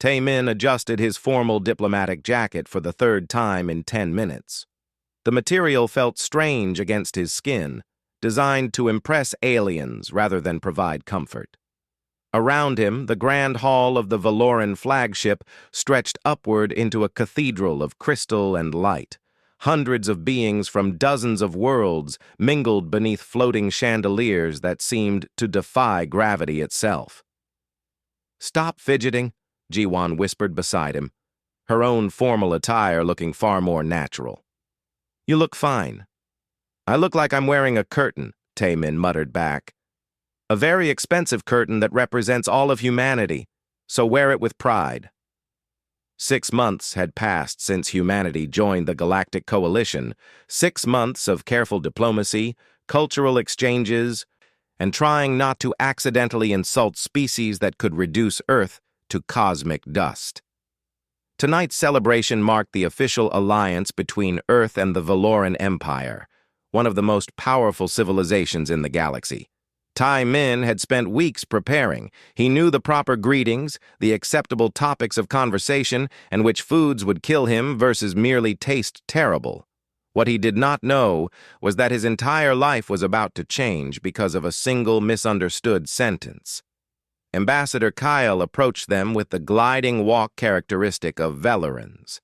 Tae-min adjusted his formal diplomatic jacket for the third time in 10 minutes. The material felt strange against his skin, designed to impress aliens rather than provide comfort. Around him, the grand hall of the Valoran flagship stretched upward into a cathedral of crystal and light. Hundreds of beings from dozens of worlds mingled beneath floating chandeliers that seemed to defy gravity itself. "Stop fidgeting," Ji-won whispered beside him, her own formal attire looking far more natural. "You look fine." "I look like I'm wearing a curtain," Tae-min muttered back. "A very expensive curtain that represents all of humanity, so wear it with pride." 6 months had passed since humanity joined the Galactic Coalition, 6 months of careful diplomacy, cultural exchanges, and trying not to accidentally insult species that could reduce Earth to cosmic dust. Tonight's celebration marked the official alliance between Earth and the Valoran Empire, one of the most powerful civilizations in the galaxy. Tae-min had spent weeks preparing. He knew the proper greetings, the acceptable topics of conversation, and which foods would kill him versus merely taste terrible. What he did not know was that his entire life was about to change because of a single misunderstood sentence. Ambassador Kyle approached them with the gliding walk characteristic of Valorans.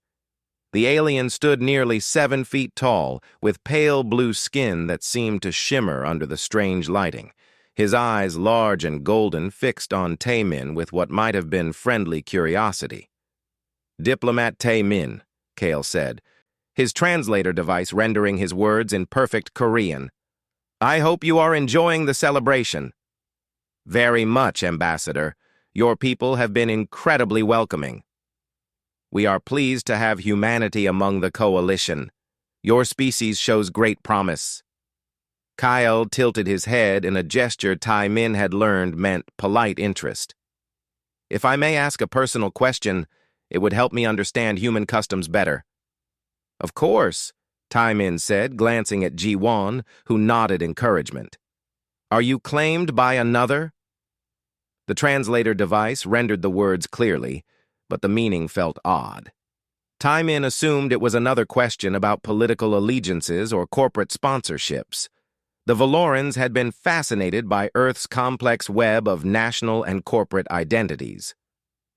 The alien stood nearly 7 feet tall, with pale blue skin that seemed to shimmer under the strange lighting. His eyes, large and golden, fixed on Tae-min with what might have been friendly curiosity. "Diplomat Tae-min," Kale said, his translator device rendering his words in perfect Korean. "I hope you are enjoying the celebration." "Very much, Ambassador. Your people have been incredibly welcoming. We are pleased to have humanity among the coalition. Your species shows great promise." Kyle tilted his head in a gesture Tae-min had learned meant polite interest. "If I may ask a personal question, it would help me understand human customs better." "Of course," Tae-min said, glancing at Ji-won, who nodded encouragement. "Are you claimed by another?" The translator device rendered the words clearly, but the meaning felt odd. Tae-min assumed it was another question about political allegiances or corporate sponsorships. The Valorans had been fascinated by Earth's complex web of national and corporate identities.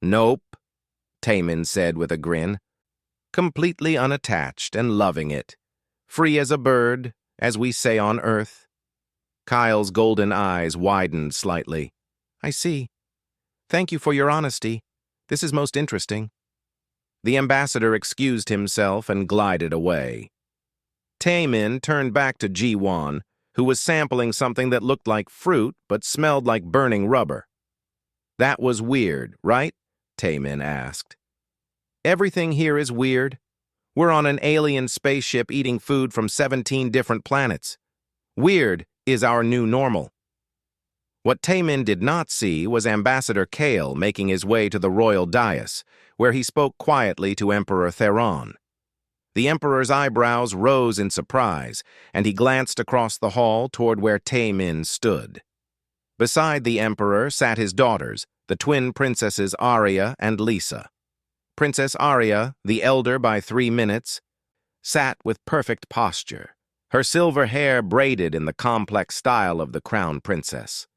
"Nope," Tae-min said with a grin. "Completely unattached and loving it. Free as a bird, as we say on Earth." Kyle's golden eyes widened slightly. "I see. Thank you for your honesty. This is most interesting." The ambassador excused himself and glided away. Tae-min turned back to Ji-won, who was sampling something that looked like fruit but smelled like burning rubber. "That was weird, right?" Tae-min asked. "Everything here is weird. We're on an alien spaceship eating food from 17 different planets. Weird is our new normal." What Tae-min did not see was Ambassador Kale making his way to the royal dais, where he spoke quietly to Emperor Theron. The Emperor's eyebrows rose in surprise, and he glanced across the hall toward where Tae-min stood. Beside the Emperor sat his daughters, the twin princesses Arya and Lisa. Princess Arya, the elder by 3 minutes, sat with perfect posture, her silver hair braided in the complex style of the crown princess.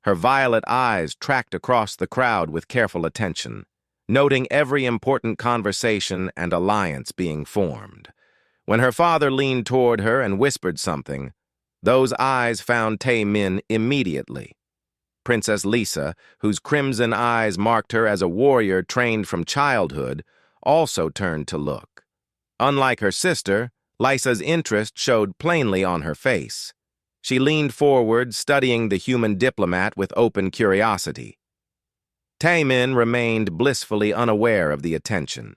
Her violet eyes tracked across the crowd with careful attention, noting every important conversation and alliance being formed. When her father leaned toward her and whispered something, those eyes found Tae-min immediately. Princess Lisa, whose crimson eyes marked her as a warrior trained from childhood, also turned to look. Unlike her sister, Lisa's interest showed plainly on her face. She leaned forward, studying the human diplomat with open curiosity. Tae-min remained blissfully unaware of the attention.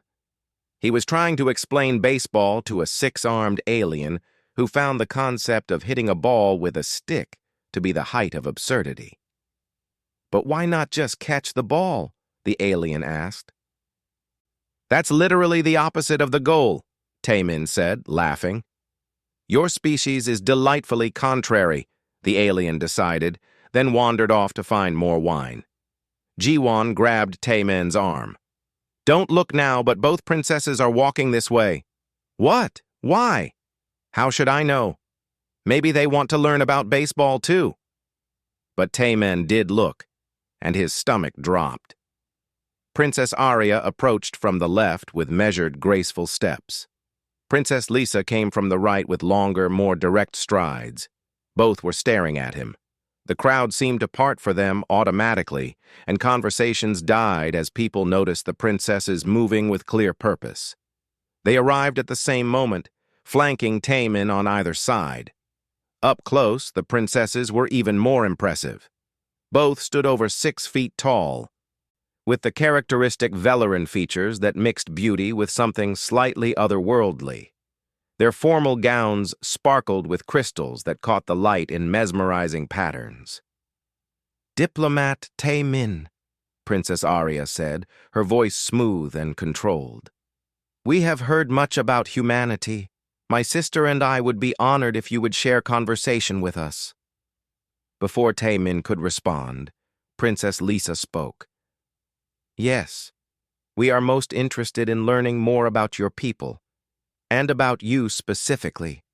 He was trying to explain baseball to a 6-armed alien who found the concept of hitting a ball with a stick to be the height of absurdity. "But why not just catch the ball?" the alien asked. "That's literally the opposite of the goal," Tae-min said, laughing. "Your species is delightfully contrary," the alien decided, then wandered off to find more wine. Ji-won grabbed Tae-min's arm. Don't look now, but both princesses are walking this way. What? Why? How should I know? Maybe they want to learn about baseball too. But Taymin did look, and his stomach dropped. Princess Arya approached from the left with measured, graceful steps. Princess Lisa came from the right with longer, more direct strides. Both were staring at him. The crowd seemed to part for them automatically, and conversations died as people noticed the princesses moving with clear purpose. They arrived at the same moment, flanking Taymin on either side. Up close, the princesses were even more impressive. Both stood over 6 feet tall, with the characteristic Velarin features that mixed beauty with something slightly otherworldly. Their formal gowns sparkled with crystals that caught the light in mesmerizing patterns. "Diplomat Taymin," Princess Arya said, her voice smooth and controlled. "We have heard much about humanity. My sister and I would be honored if you would share conversation with us." Before Taymin could respond, Princess Lisa spoke. "Yes, we are most interested in learning more about your people, and about you specifically."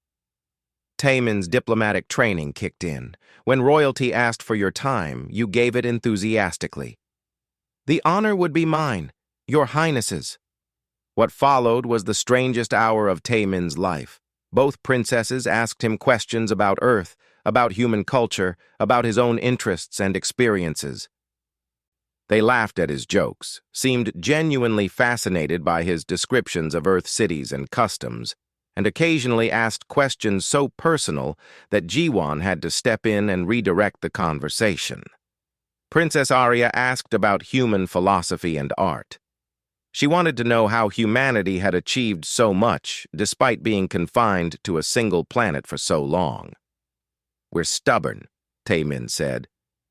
Taymin's diplomatic training kicked in. When royalty asked for your time, you gave it enthusiastically. "The honor would be mine, your highnesses." What followed was the strangest hour of Taymin's life. Both princesses asked him questions about Earth, about human culture, about his own interests and experiences. They laughed at his jokes, seemed genuinely fascinated by his descriptions of Earth cities and customs, and occasionally asked questions so personal that Jiwan had to step in and redirect the conversation. Princess Arya asked about human philosophy and art. She wanted to know how humanity had achieved so much despite being confined to a single planet for so long. "We're stubborn," Taymin said.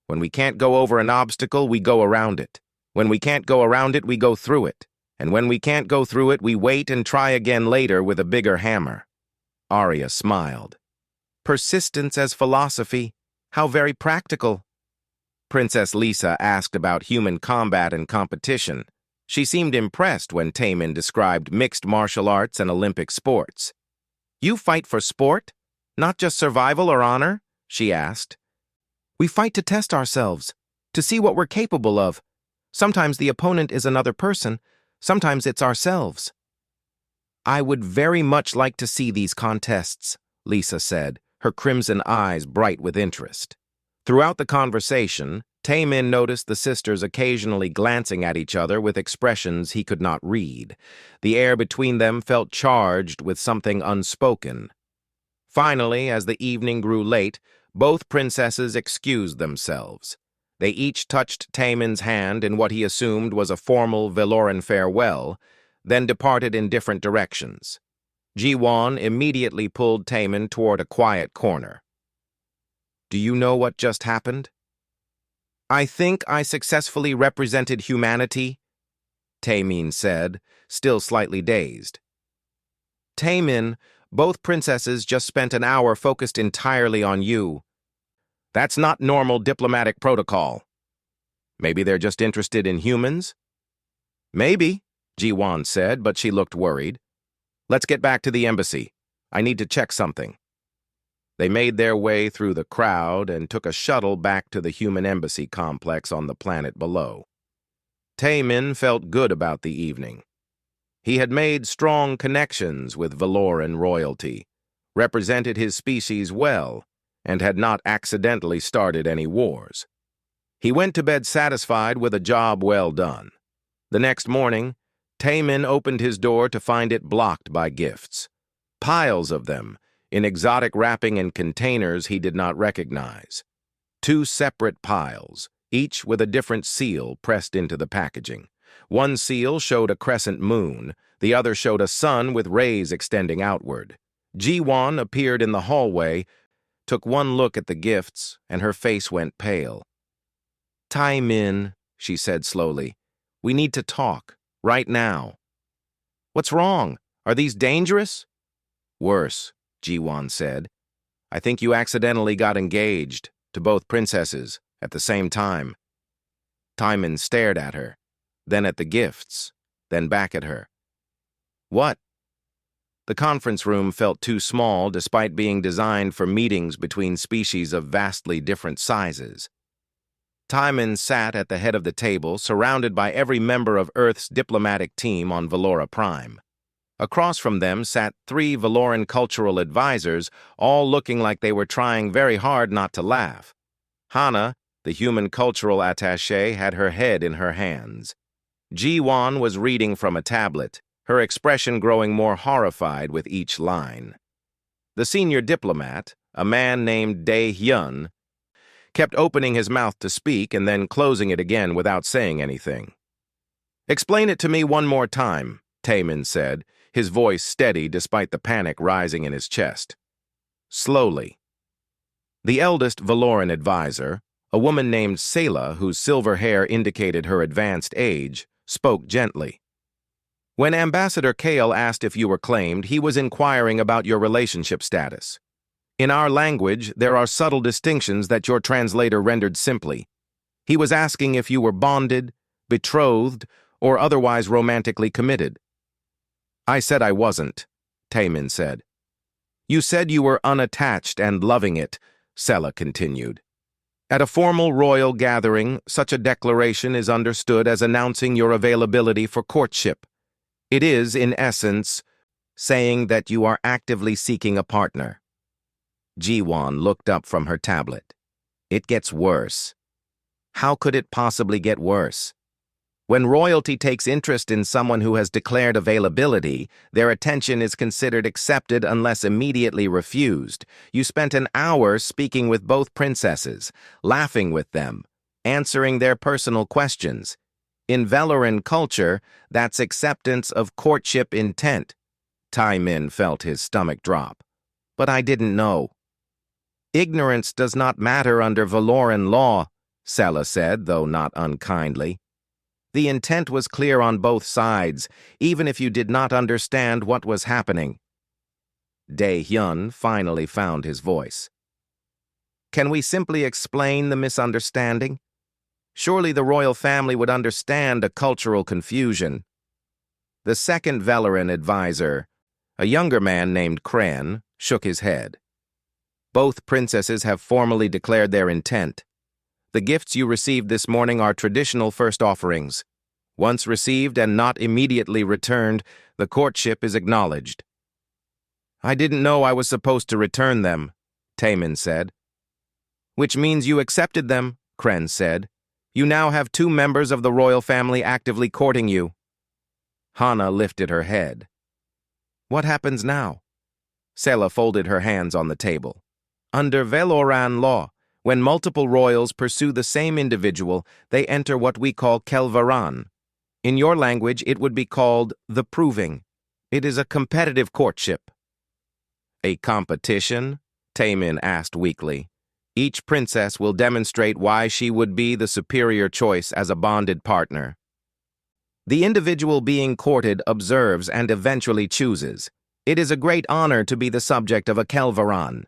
"When we can't go over an obstacle, we go around it. When we can't go around it, we go through it. And when we can't go through it, we wait and try again later with a bigger hammer." Arya smiled. "Persistence as philosophy. How very practical." Princess Lisa asked about human combat and competition. She seemed impressed when Taymin described mixed martial arts and Olympic sports. "You fight for sport? Not just survival or honor?" she asked. "We fight to test ourselves, to see what we're capable of. Sometimes the opponent is another person, sometimes it's ourselves." "I would very much like to see these contests," Lisa said, her crimson eyes bright with interest. Throughout the conversation, Taymin noticed the sisters occasionally glancing at each other with expressions he could not read. The air between them felt charged with something unspoken. Finally, as the evening grew late, both princesses excused themselves. They each touched Taymin's hand in what he assumed was a formal Veloran farewell, then departed in different directions. Jiwan immediately pulled Taymin toward a quiet corner. "Do you know what just happened?" "I think I successfully represented humanity," Taymin said, still slightly dazed. "Taymin, both princesses just spent an hour focused entirely on you. That's not normal diplomatic protocol." "Maybe they're just interested in humans?" "Maybe," Jiwan said, but she looked worried. "Let's get back to the embassy. I need to check something." They made their way through the crowd and took a shuttle back to the human embassy complex on the planet below. Taymin felt good about the evening. He had made strong connections with Veloran royalty, represented his species well, and had not accidentally started any wars. He went to bed satisfied with a job well done. The next morning, Taymin opened his door to find it blocked by gifts. Piles of them, in exotic wrapping and containers he did not recognize. 2 separate piles, each with a different seal pressed into the packaging. One seal showed a crescent moon, the other showed a sun with rays extending outward. Jiwan appeared in the hallway, took one look at the gifts, and her face went pale. "Taymin," she said slowly, "we need to talk, right now." "What's wrong? Are these dangerous?" "Worse," Jiwan said. "I think you accidentally got engaged to both princesses at the same time." Taymin stared at her, then at the gifts. then back at her. What? The conference room felt too small despite being designed for meetings between species of vastly different sizes. Timon sat at the head of the table, surrounded by every member of Earth's diplomatic team on Valora Prime. Across from them sat 3 Valoran cultural advisors, all looking like they were trying very hard not to laugh. Hana, the human cultural attaché, had her head in her hands. Ji-Wan was reading from a tablet, her expression growing more horrified with each line. The senior diplomat, a man named Dae-Hyun, kept opening his mouth to speak and then closing it again without saying anything. "Explain it to me one more time," Taemin said, his voice steady despite the panic rising in his chest. Slowly. The eldest Valoran advisor, a woman named Selah, whose silver hair indicated her advanced age, spoke gently. "When Ambassador Kale asked if you were claimed, he was inquiring about your relationship status. In our language, there are subtle distinctions that your translator rendered simply. He was asking if you were bonded, betrothed, or otherwise romantically committed." "I said I wasn't," Taemin said. "You said you were unattached and loving it," Selah continued. "At a formal royal gathering, such a declaration is understood as announcing your availability for courtship. It is, in essence, saying that you are actively seeking a partner." Ji-Wan looked up from her tablet. "It gets worse." How could it possibly get worse? When royalty takes interest in someone who has declared availability, their attention is considered accepted unless immediately refused. You spent an hour speaking with both princesses, laughing with them, answering their personal questions. In Valoran culture, that's acceptance of courtship intent. Taemin felt his stomach drop. "But I didn't know." "Ignorance does not matter under Valoran law," Selah said, though not unkindly. "The intent was clear on both sides, even if you did not understand what was happening." Dae-Hyun finally found his voice. "Can we simply explain the misunderstanding? Surely the royal family would understand a cultural confusion." The second Valoran advisor, a younger man named Kren, shook his head. "Both princesses have formally declared their intent. The gifts you received this morning are traditional first offerings. Once received and not immediately returned, the courtship is acknowledged." "I didn't know I was supposed to return them," Taemin said. "Which means you accepted them," Kren said. "You now have 2 members of the royal family actively courting you." Hana lifted her head. "What happens now?" Selah folded her hands on the table. "Under Valoran law, when multiple royals pursue the same individual, they enter what we call Kelvaran. In your language, it would be called the proving. It is a competitive courtship." "A competition?" Taemin asked weakly. "Each princess will demonstrate why she would be the superior choice as a bonded partner. The individual being courted observes and eventually chooses. It is a great honor to be the subject of a Kelvaran."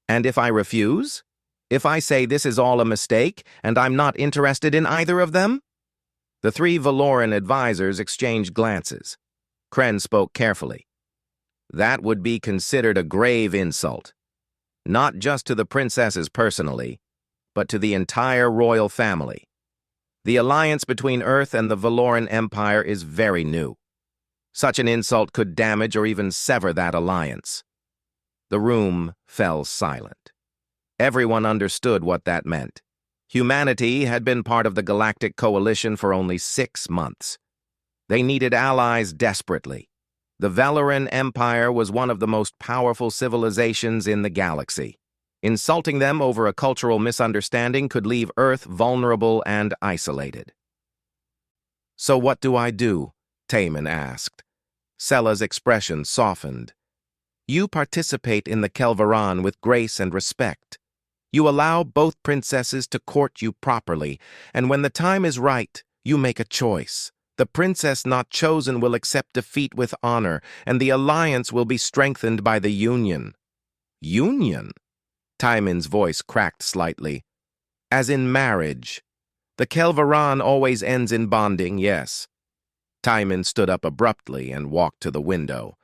"And if I refuse? If I say this is all a mistake and I'm not interested in either of them?" The 3 Valoran advisors exchanged glances. Kren spoke carefully. "That would be considered a grave insult. Not just to the princesses personally, but to the entire royal family. The alliance between Earth and the Valoran Empire is very new. Such an insult could damage or even sever that alliance." The room fell silent. Everyone understood what that meant. Humanity had been part of the Galactic Coalition for only 6 months. They needed allies desperately. The Valoran Empire was one of the most powerful civilizations in the galaxy. Insulting them over a cultural misunderstanding could leave Earth vulnerable and isolated. "So what do I do?" Taemin asked. Selah's expression softened. "You participate in the Kelvaran with grace and respect. You allow both princesses to court you properly, and when the time is right, you make a choice. The princess not chosen will accept defeat with honor, and the alliance will be strengthened by the union." "Union?" Taemin's voice cracked slightly. "As in marriage. The Kelvaran always ends in bonding, yes. Timon stood up abruptly and walked to the window.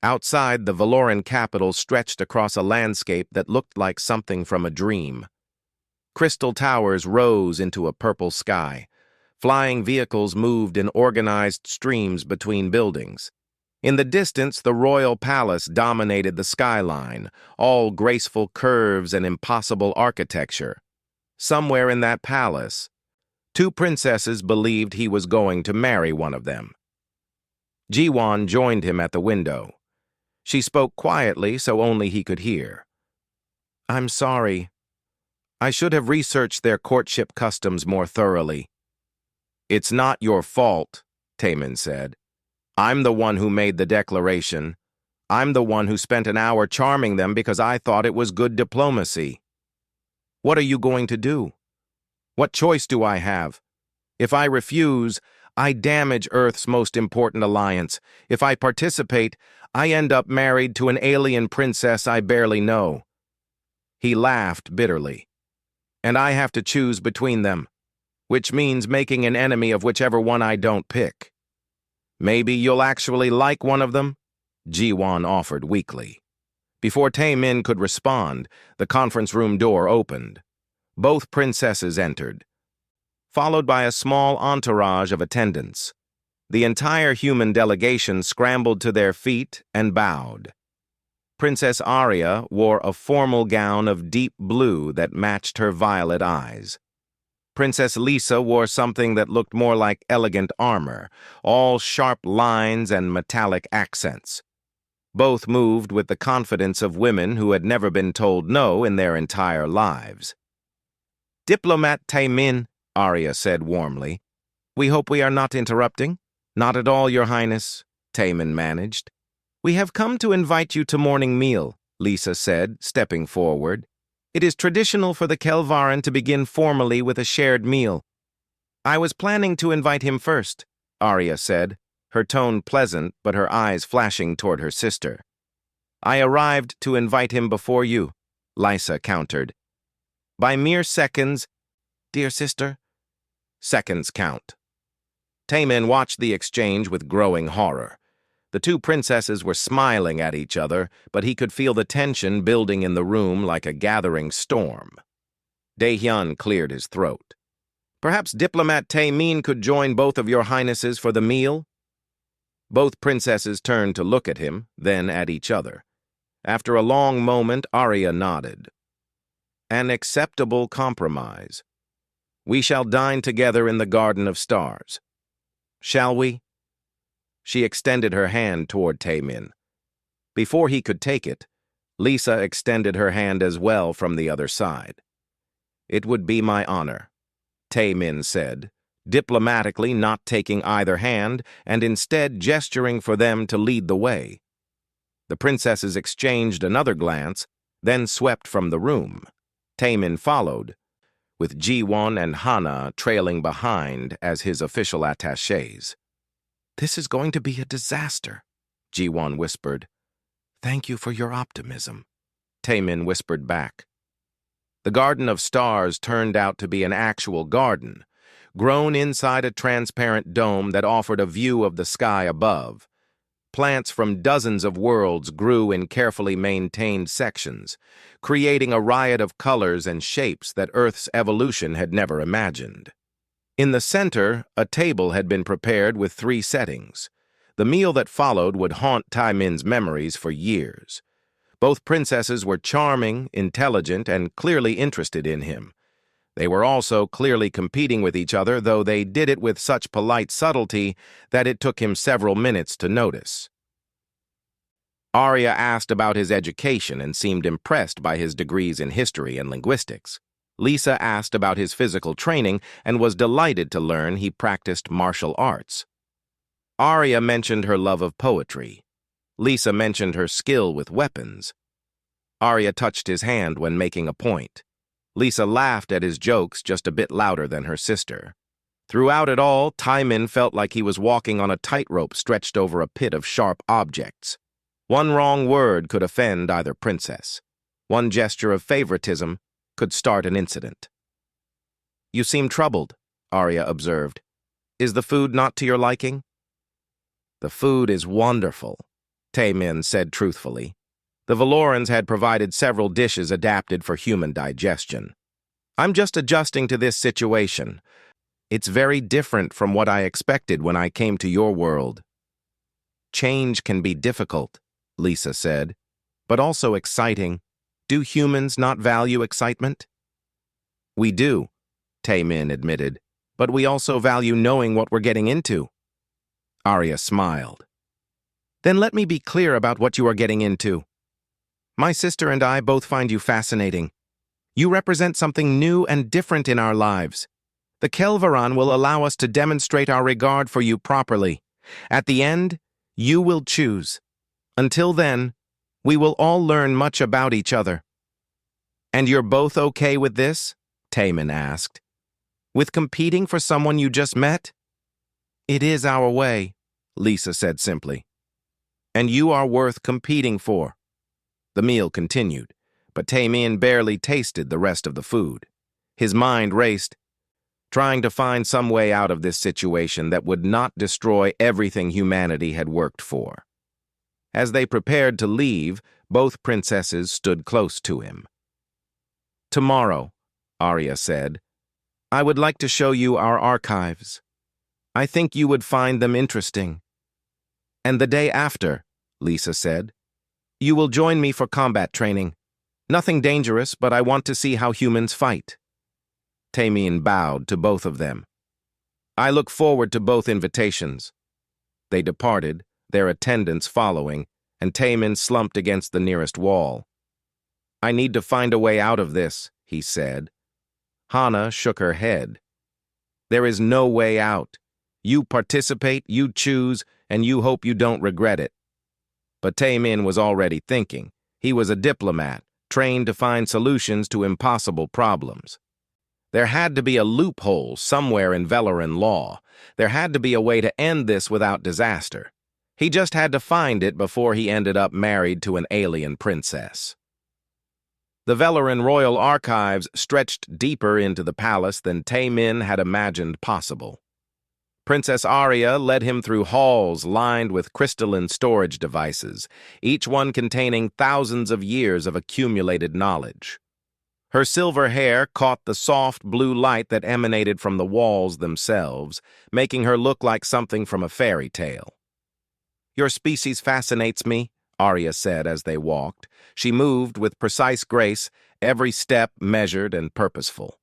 Outside, the Valoran capital stretched across a landscape that looked like something from a dream. Crystal towers rose into a purple sky. Flying vehicles moved in organized streams between buildings. In the distance, the royal palace dominated the skyline, all graceful curves and impossible architecture. Somewhere in that palace, two princesses believed he was going to marry one of them. Jiwon joined him at the window. She spoke quietly so only he could hear. "I'm sorry. I should have researched their courtship customs more thoroughly." "It's not your fault," Taemin said. "I'm the one who made the declaration. I'm the one who spent an hour charming them because I thought it was good diplomacy. What are you going to do? What choice do I have? If I refuse, I damage Earth's most important alliance. If I participate, I end up married to an alien princess I barely know." He laughed bitterly. "And I have to choose between them, which means making an enemy of whichever one I don't pick." "Maybe you'll actually like one of them?" Jiwon offered weakly. Before Taemin could respond, the conference room door opened. Both princesses entered, followed by a small entourage of attendants. The entire human delegation scrambled to their feet and bowed. Princess Arya wore a formal gown of deep blue that matched her violet eyes. Princess Lisa wore something that looked more like elegant armor, all sharp lines and metallic accents. Both moved with the confidence of women who had never been told no in their entire lives. "Diplomat Taemin," Arya said warmly. "We hope we are not interrupting." "Not at all, Your Highness," Taemin managed. "We have come to invite you to morning meal," Lisa said, stepping forward. "It is traditional for the Kelvaran to begin formally with a shared meal." "I was planning to invite him first," Arya said, her tone pleasant but her eyes flashing toward her sister. "I arrived to invite him before you," Lisa countered. "By mere seconds, dear sister." "Seconds count." Taemin watched the exchange with growing horror. The two princesses were smiling at each other, but he could feel the tension building in the room like a gathering storm. Daehyun cleared his throat. "Perhaps Diplomat Taemin could join both of your highnesses for the meal?" Both princesses turned to look at him, then at each other. After a long moment, Arya nodded. "An acceptable compromise. We shall dine together in the Garden of Stars. Shall we?" She extended her hand toward Taemin. Before he could take it, Lisa extended her hand as well from the other side. "It would be my honor," Taemin said, diplomatically not taking either hand and instead gesturing for them to lead the way. The princesses exchanged another glance, then swept from the room. Taemin followed, with Jiwon and Hana trailing behind as his official attachés. "This is going to be a disaster," Jiwon whispered. "Thank you for your optimism," Taemin whispered back. The Garden of Stars turned out to be an actual garden, grown inside a transparent dome that offered a view of the sky above. Plants from dozens of worlds grew in carefully maintained sections, creating a riot of colors and shapes that Earth's evolution had never imagined. In the center, a table had been prepared with 3 settings. The meal that followed would haunt Taemin's memories for years. Both princesses were charming, intelligent, and clearly interested in him. They were also clearly competing with each other, though they did it with such polite subtlety that it took him several minutes to notice. Arya asked about his education and seemed impressed by his degrees in history and linguistics. Lisa asked about his physical training and was delighted to learn he practiced martial arts. Arya mentioned her love of poetry. Lisa mentioned her skill with weapons. Arya touched his hand when making a point. Lisa laughed at his jokes just a bit louder than her sister. Throughout it all, Taemin felt like he was walking on a tightrope stretched over a pit of sharp objects. One wrong word could offend either princess. One gesture of favoritism could start an incident. "You seem troubled," Arya observed. "Is the food not to your liking?" The food is wonderful, Taemin said truthfully. The Valorans had provided several dishes adapted for human digestion. I'm just adjusting to this situation. It's very different from what I expected when I came to your world. Change can be difficult, Lisa said, but also exciting. Do humans not value excitement? We do, Taemin admitted, but we also value knowing what we're getting into. Arya smiled. Then let me be clear about what you are getting into. My sister and I both find you fascinating. You represent something new and different in our lives. The Kelvaran will allow us to demonstrate our regard for you properly. At the end, you will choose. Until then, we will all learn much about each other. And you're both okay with this? Taemin asked. With competing for someone you just met? It is our way, Lisa said simply. And you are worth competing for. The meal continued, but Taemin barely tasted the rest of the food. His mind raced, trying to find some way out of this situation that would not destroy everything humanity had worked for. As they prepared to leave, both princesses stood close to him. Tomorrow, Arya said, I would like to show you our archives. I think you would find them interesting. And the day after, Lisa said, you will join me for combat training. Nothing dangerous, but I want to see how humans fight. Taemin bowed to both of them. I look forward to both invitations. They departed, their attendants following, and Taemin slumped against the nearest wall. I need to find a way out of this, he said. Hana shook her head. There is no way out. You participate, you choose, and you hope you don't regret it. But Taemin was already thinking. He was a diplomat, trained to find solutions to impossible problems. There had to be a loophole somewhere in Velaran law. There had to be a way to end this without disaster. He just had to find it before he ended up married to an alien princess. The Velaran royal archives stretched deeper into the palace than Taemin had imagined possible. Princess Arya led him through halls lined with crystalline storage devices, each one containing thousands of years of accumulated knowledge. Her silver hair caught the soft blue light that emanated from the walls themselves, making her look like something from a fairy tale. Your species fascinates me, Arya said as they walked. She moved with precise grace, every step measured and purposeful.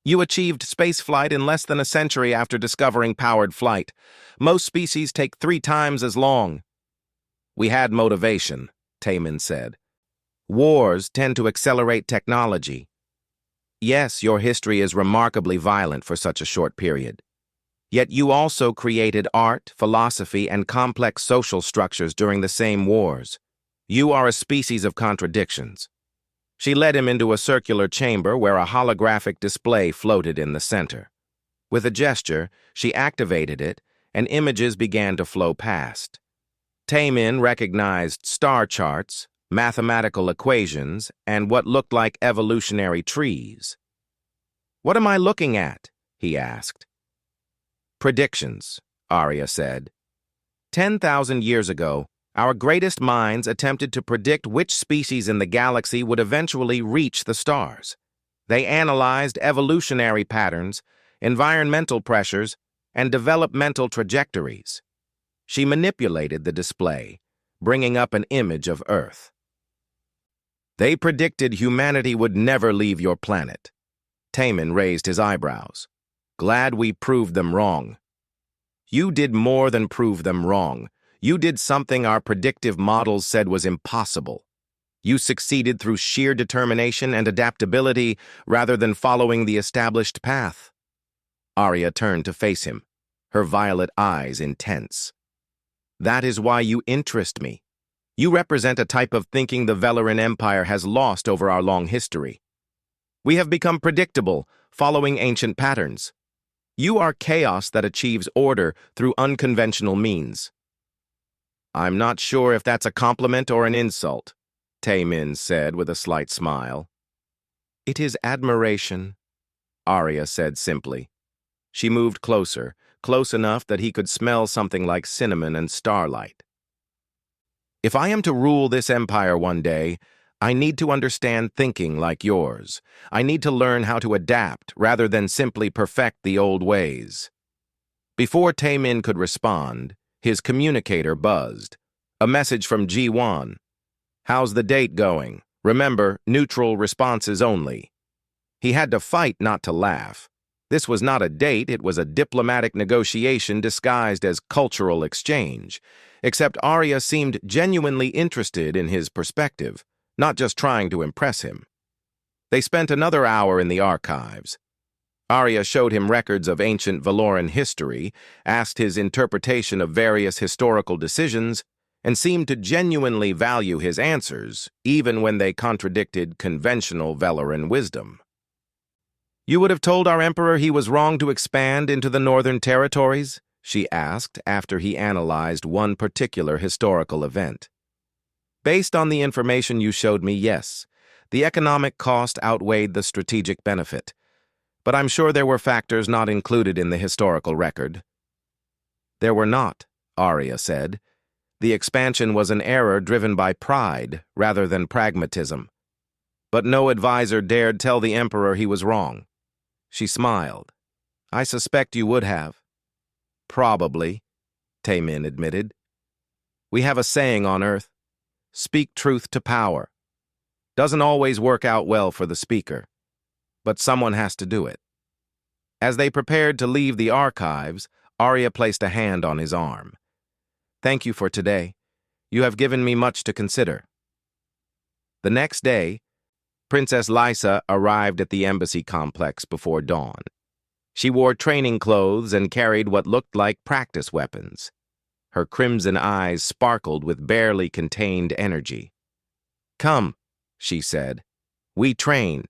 You achieved spaceflight in less than a century after discovering powered flight. Most species take 3 times as long. We had motivation, Taemin said. Wars tend to accelerate technology. Yes, your history is remarkably violent for such a short period. Yet you also created art, philosophy, and complex social structures during the same wars. You are a species of contradictions. She led him into a circular chamber where a holographic display floated in the center. With a gesture, she activated it, and images began to flow past. Taemin recognized star charts, mathematical equations, and what looked like evolutionary trees. What am I looking at? He asked. Predictions, Arya said. 10,000 years ago, our greatest minds attempted to predict which species in the galaxy would eventually reach the stars. They analyzed evolutionary patterns, environmental pressures, and developmental trajectories. She manipulated the display, bringing up an image of Earth. They predicted humanity would never leave your planet. Taemin raised his eyebrows. Glad we proved them wrong. You did more than prove them wrong. You did something our predictive models said was impossible. You succeeded through sheer determination and adaptability rather than following the established path. Arya turned to face him, her violet eyes intense. That is why you interest me. You represent a type of thinking the Velaran Empire has lost over our long history. We have become predictable, following ancient patterns. You are chaos that achieves order through unconventional means. I'm not sure if that's a compliment or an insult, Taemin said with a slight smile. It is admiration, Arya said simply. She moved closer, close enough that he could smell something like cinnamon and starlight. If I am to rule this empire one day, I need to understand thinking like yours. I need to learn how to adapt rather than simply perfect the old ways. Before Taemin could respond, his communicator buzzed. A message from G1. How's the date going? Remember, neutral responses only. He had to fight not to laugh. This was not a date, it was a diplomatic negotiation disguised as cultural exchange. Except Arya seemed genuinely interested in his perspective, not just trying to impress him. They spent another hour in the archives. Arya showed him records of ancient Valoran history, asked his interpretation of various historical decisions, and seemed to genuinely value his answers, even when they contradicted conventional Valoran wisdom. "You would have told our emperor he was wrong to expand into the northern territories?" she asked after he analyzed one particular historical event. "Based on the information you showed me, yes. The economic cost outweighed the strategic benefit. But I'm sure there were factors not included in the historical record." "There were not," Arya said. "The expansion was an error driven by pride rather than pragmatism. But no advisor dared tell the emperor he was wrong." She smiled. "I suspect you would have." "Probably," Taemin admitted. "We have a saying on Earth, speak truth to power. Doesn't always work out well for the speaker, but someone has to do it." As they prepared to leave the archives, Arya placed a hand on his arm. "Thank you for today. You have given me much to consider." The next day, Princess Lysa arrived at the embassy complex before dawn. She wore training clothes and carried what looked like practice weapons. Her crimson eyes sparkled with barely contained energy. "Come," she said. "We train."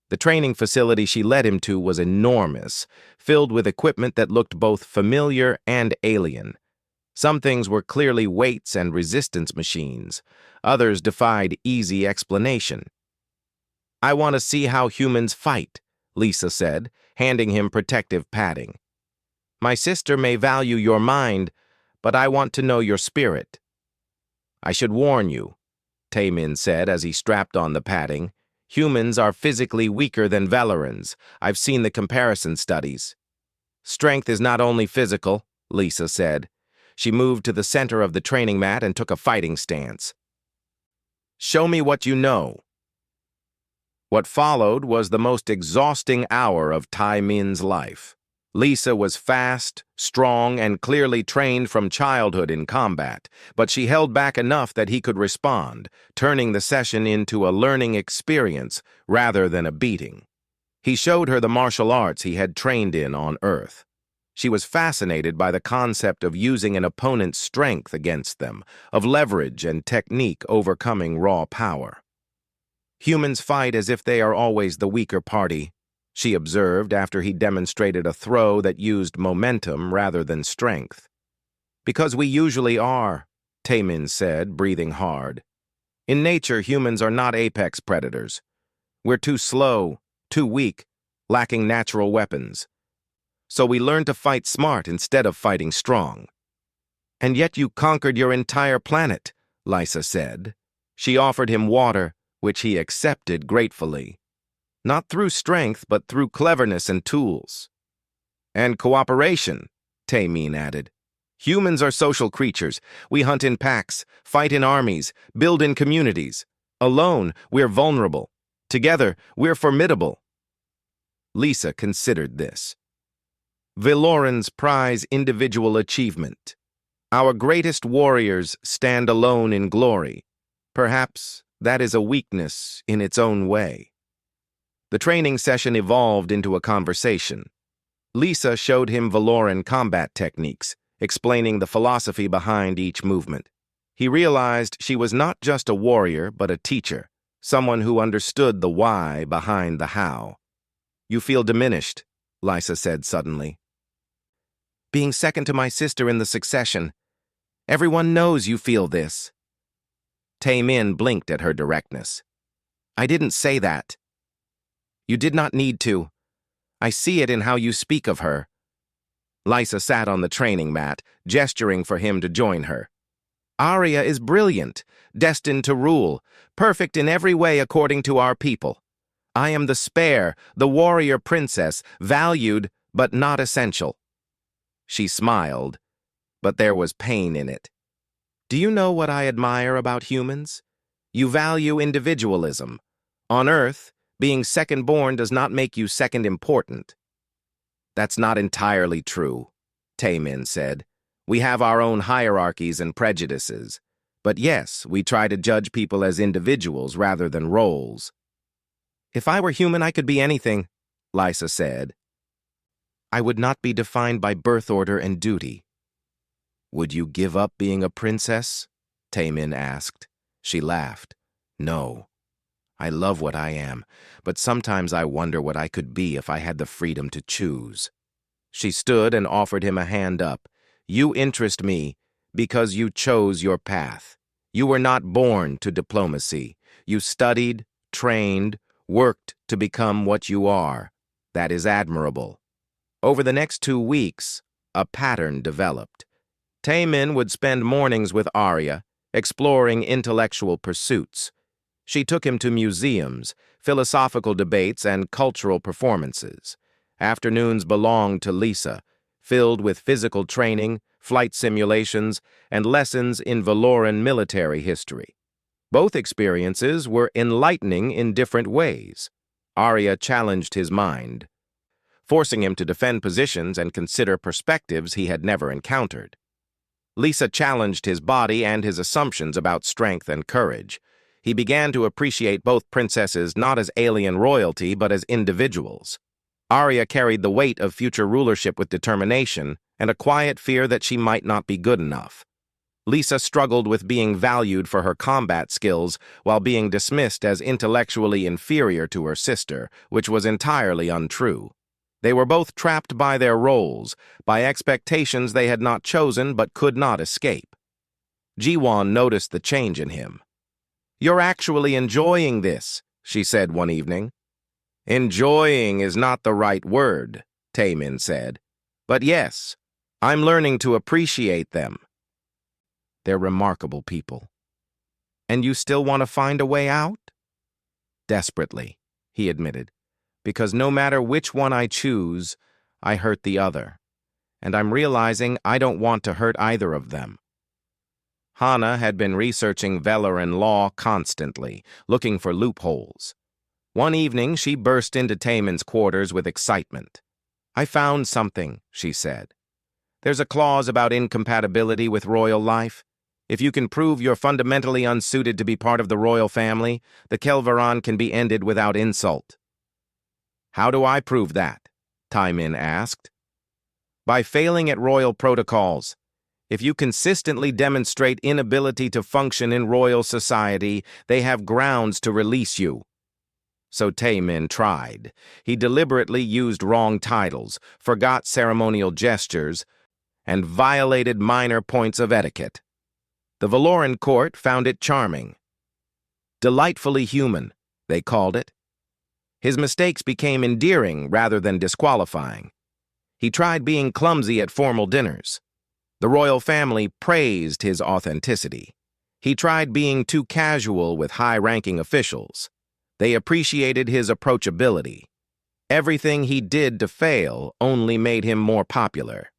The training facility she led him to was enormous, filled with equipment that looked both familiar and alien. Some things were clearly weights and resistance machines. Others defied easy explanation. "I want to see how humans fight," Lysa said, handing him protective padding. "My sister may value your mind, but I want to know your spirit." "I should warn you," Taemin said as he strapped on the padding. "Humans are physically weaker than Valorans. I've seen the comparison studies." "Strength is not only physical," Lysa said. She moved to the center of the training mat and took a fighting stance. "Show me what you know." What followed was the most exhausting hour of Taemin's life. Lysa was fast, strong, and clearly trained from childhood in combat, but she held back enough that he could respond, turning the session into a learning experience rather than a beating. He showed her the martial arts he had trained in on Earth. She was fascinated by the concept of using an opponent's strength against them, of leverage and technique overcoming raw power. "Humans fight as if they are always the weaker party," she observed after he demonstrated a throw that used momentum rather than strength. "Because we usually are," Taemin said, breathing hard. "In nature, humans are not apex predators. We're too slow, too weak, lacking natural weapons. So we learn to fight smart instead of fighting strong." "And yet you conquered your entire planet," Lysa said. She offered him water, which he accepted gratefully. "Not through strength, but through cleverness and tools." "And cooperation," Taemin added. "Humans are social creatures. We hunt in packs, fight in armies, build in communities. Alone, we're vulnerable. Together, we're formidable." Lysa considered this. "Valorans prize individual achievement. Our greatest warriors stand alone in glory. Perhaps that is a weakness in its own way." The training session evolved into a conversation. Lysa showed him Valoran combat techniques, explaining the philosophy behind each movement. He realized she was not just a warrior, but a teacher, someone who understood the why behind the how. "You feel diminished," Lysa said suddenly. "Being second to my sister in the succession. Everyone knows you feel this." Taemin blinked at her directness. "I didn't say that." "You did not need to. I see it in how you speak of her." Lysa sat on the training mat, gesturing for him to join her. Arya is brilliant, destined to rule, perfect in every way according to our people. I am the spare, the warrior princess, valued but not essential. She smiled, but there was pain in it. Do you know what I admire about humans? You value individualism. On Earth, being second-born does not make you second-important. That's not entirely true, Taemin said. We have our own hierarchies and prejudices. But yes, we try to judge people as individuals rather than roles. If I were human, I could be anything, Lysa said. I would not be defined by birth order and duty. Would you give up being a princess? Taemin asked. She laughed. No. I love what I am, but sometimes I wonder what I could be if I had the freedom to choose. She stood and offered him a hand up. You interest me because you chose your path. You were not born to diplomacy. You studied, trained, worked to become what you are. That is admirable. Over the next 2 weeks, a pattern developed. Taemin would spend mornings with Arya, exploring intellectual pursuits. She took him to museums, philosophical debates, and cultural performances. Afternoons belonged to Lysa, filled with physical training, flight simulations, and lessons in Valoran military history. Both experiences were enlightening in different ways. Arya challenged his mind, forcing him to defend positions and consider perspectives he had never encountered. Lysa challenged his body and his assumptions about strength and courage. He began to appreciate both princesses not as alien royalty but as individuals. Arya carried the weight of future rulership with determination and a quiet fear that she might not be good enough. Lysa struggled with being valued for her combat skills while being dismissed as intellectually inferior to her sister, which was entirely untrue. They were both trapped by their roles, by expectations they had not chosen but could not escape. Jiwon noticed the change in him. You're actually enjoying this, she said one evening. Enjoying is not the right word, Taemin said. But yes, I'm learning to appreciate them. They're remarkable people. And you still want to find a way out? Desperately, he admitted, because no matter which one I choose, I hurt the other. And I'm realizing I don't want to hurt either of them. Hana had been researching Valoran law constantly, looking for loopholes. One evening, she burst into Taemin's quarters with excitement. I found something, she said. There's a clause about incompatibility with royal life. If you can prove you're fundamentally unsuited to be part of the royal family, the Kelvaran can be ended without insult. How do I prove that? Taemin asked. By failing at royal protocols. If you consistently demonstrate inability to function in royal society, they have grounds to release you. So Taemin tried. He deliberately used wrong titles, forgot ceremonial gestures, and violated minor points of etiquette. The Valoran court found it charming. Delightfully human, they called it. His mistakes became endearing rather than disqualifying. He tried being clumsy at formal dinners. The royal family praised his authenticity. He tried being too casual with high-ranking officials. They appreciated his approachability. Everything he did to fail only made him more popular.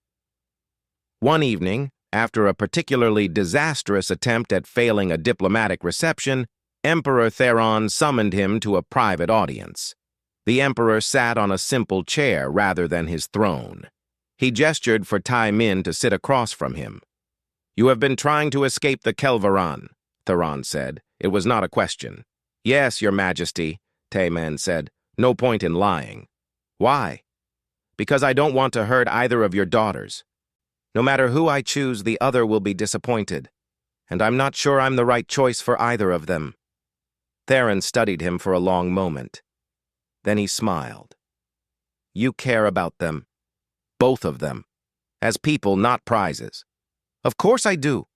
One evening, after a particularly disastrous attempt at failing a diplomatic reception, Emperor Theron summoned him to a private audience. The emperor sat on a simple chair rather than his throne. He gestured for Taemin to sit across from him. You have been trying to escape the Kelvaran, Theron said. It was not a question. Yes, your majesty, Taemin said. No point in lying. Why? Because I don't want to hurt either of your daughters. No matter who I choose, the other will be disappointed. And I'm not sure I'm the right choice for either of them. Theron studied him for a long moment. Then he smiled. You care about them. Both of them. As people, not prizes. Of course I do.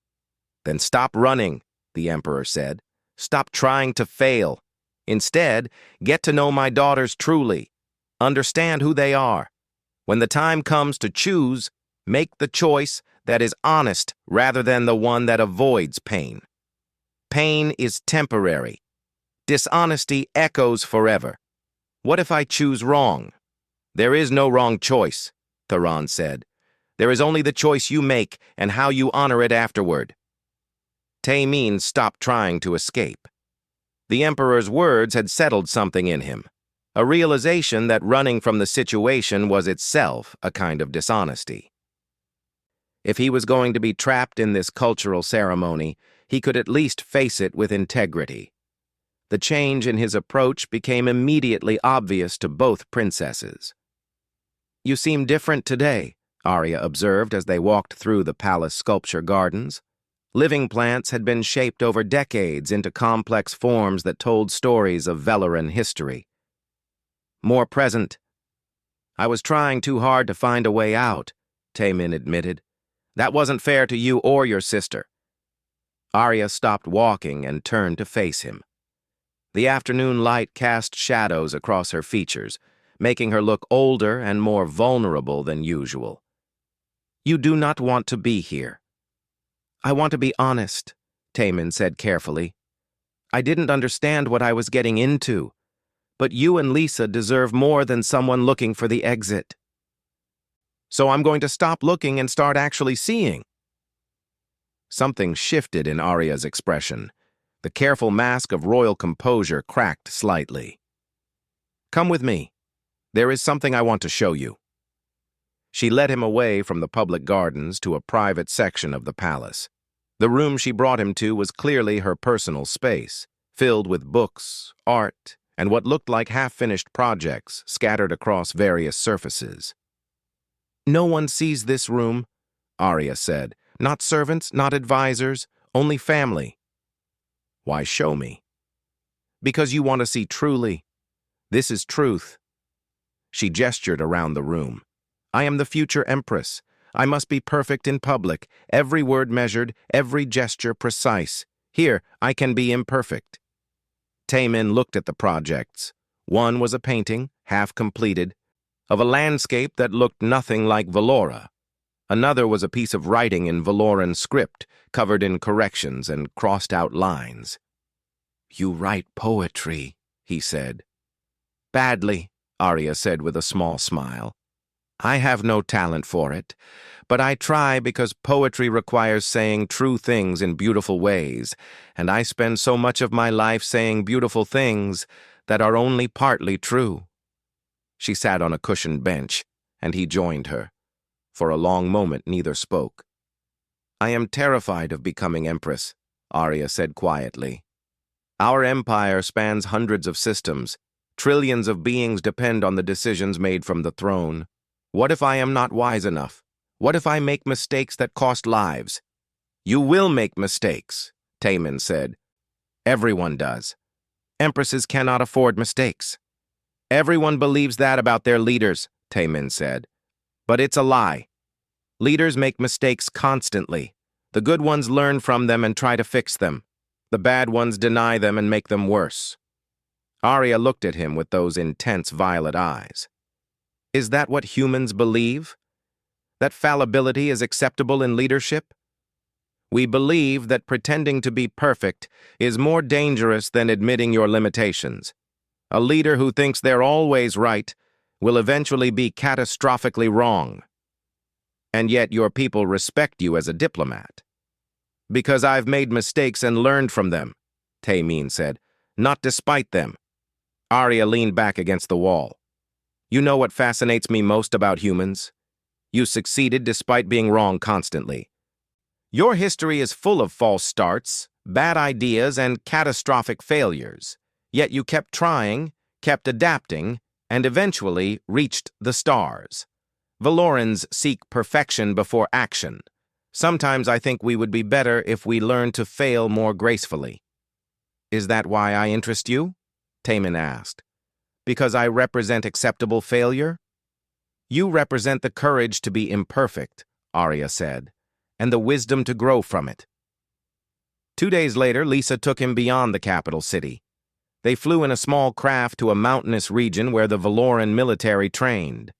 Then stop running, the emperor said. Stop trying to fail. Instead, get to know my daughters truly. Understand who they are. When the time comes to choose, Make the choice that is honest rather than the one that avoids pain. Pain is temporary. Dishonesty echoes forever. What if I choose wrong? There is no wrong choice, Theron said. There is only the choice you make and how you honor it afterward. Taemin stopped trying to escape. The Emperor's words had settled something in him, a realization that running from the situation was itself a kind of dishonesty. If he was going to be trapped in this cultural ceremony, he could at least face it with integrity. The change in his approach became immediately obvious to both princesses. "You seem different today," Arya observed as they walked through the palace sculpture gardens. Living plants had been shaped over decades into complex forms that told stories of Velaran history. "More present." "I was trying too hard to find a way out," Taemin admitted. "That wasn't fair to you or your sister." Arya stopped walking and turned to face him. The afternoon light cast shadows across her features, making her look older and more vulnerable than usual. "You do not want to be here." "I want to be honest," Taemin said carefully. "I didn't understand what I was getting into, but you and Lisa deserve more than someone looking for the exit." "So I'm going to stop looking and start actually seeing." Something shifted in Arya's expression. The careful mask of royal composure cracked slightly. "Come with me. There is something I want to show you." She led him away from the public gardens to a private section of the palace. The room she brought him to was clearly her personal space, filled with books, art, and what looked like half-finished projects scattered across various surfaces. "No one sees this room," Arya said. "Not servants, not advisors, only family." "Why show me?" "Because you want to see truly. This is truth." She gestured around the room. "I am the future empress. I must be perfect in public, every word measured, every gesture precise. Here, I can be imperfect." Taemin looked at the projects. One was a painting, half completed, of a landscape that looked nothing like Valora. Another was a piece of writing in Valoran script, covered in corrections and crossed-out lines. "You write poetry," he said. "Badly," Arya said with a small smile. "I have no talent for it, but I try because poetry requires saying true things in beautiful ways, and I spend so much of my life saying beautiful things that are only partly true." She sat on a cushioned bench, and he joined her. For a long moment, neither spoke. "I am terrified of becoming empress," Arya said quietly. "Our empire spans hundreds of systems. Trillions of beings depend on the decisions made from the throne. What if I am not wise enough? What if I make mistakes that cost lives?" "You will make mistakes," Taemin said. "Everyone does. Empresses cannot afford mistakes." "Everyone believes that about their leaders," Taemin said. "But it's a lie. Leaders make mistakes constantly. The good ones learn from them and try to fix them. The bad ones deny them and make them worse." Arya looked at him with those intense violet eyes. "Is that what humans believe? That fallibility is acceptable in leadership? We believe that pretending to be perfect is more dangerous than admitting your limitations. A leader who thinks they're always right will eventually be catastrophically wrong. And yet your people respect you as a diplomat." "Because I've made mistakes and learned from them," Taemin said, "not despite them." Arya leaned back against the wall. "You know what fascinates me most about humans? You succeeded despite being wrong constantly. Your history is full of false starts, bad ideas, and catastrophic failures. Yet you kept trying, kept adapting, and eventually reached the stars. Valorans seek perfection before action. Sometimes I think we would be better if we learned to fail more gracefully." "Is that why I interest you?" Taemin asked. "Because I represent acceptable failure?" "You represent the courage to be imperfect," Arya said, "and the wisdom to grow from it." 2 days later, Lisa took him beyond the capital city. They flew in a small craft to a mountainous region where the Valoran military trained.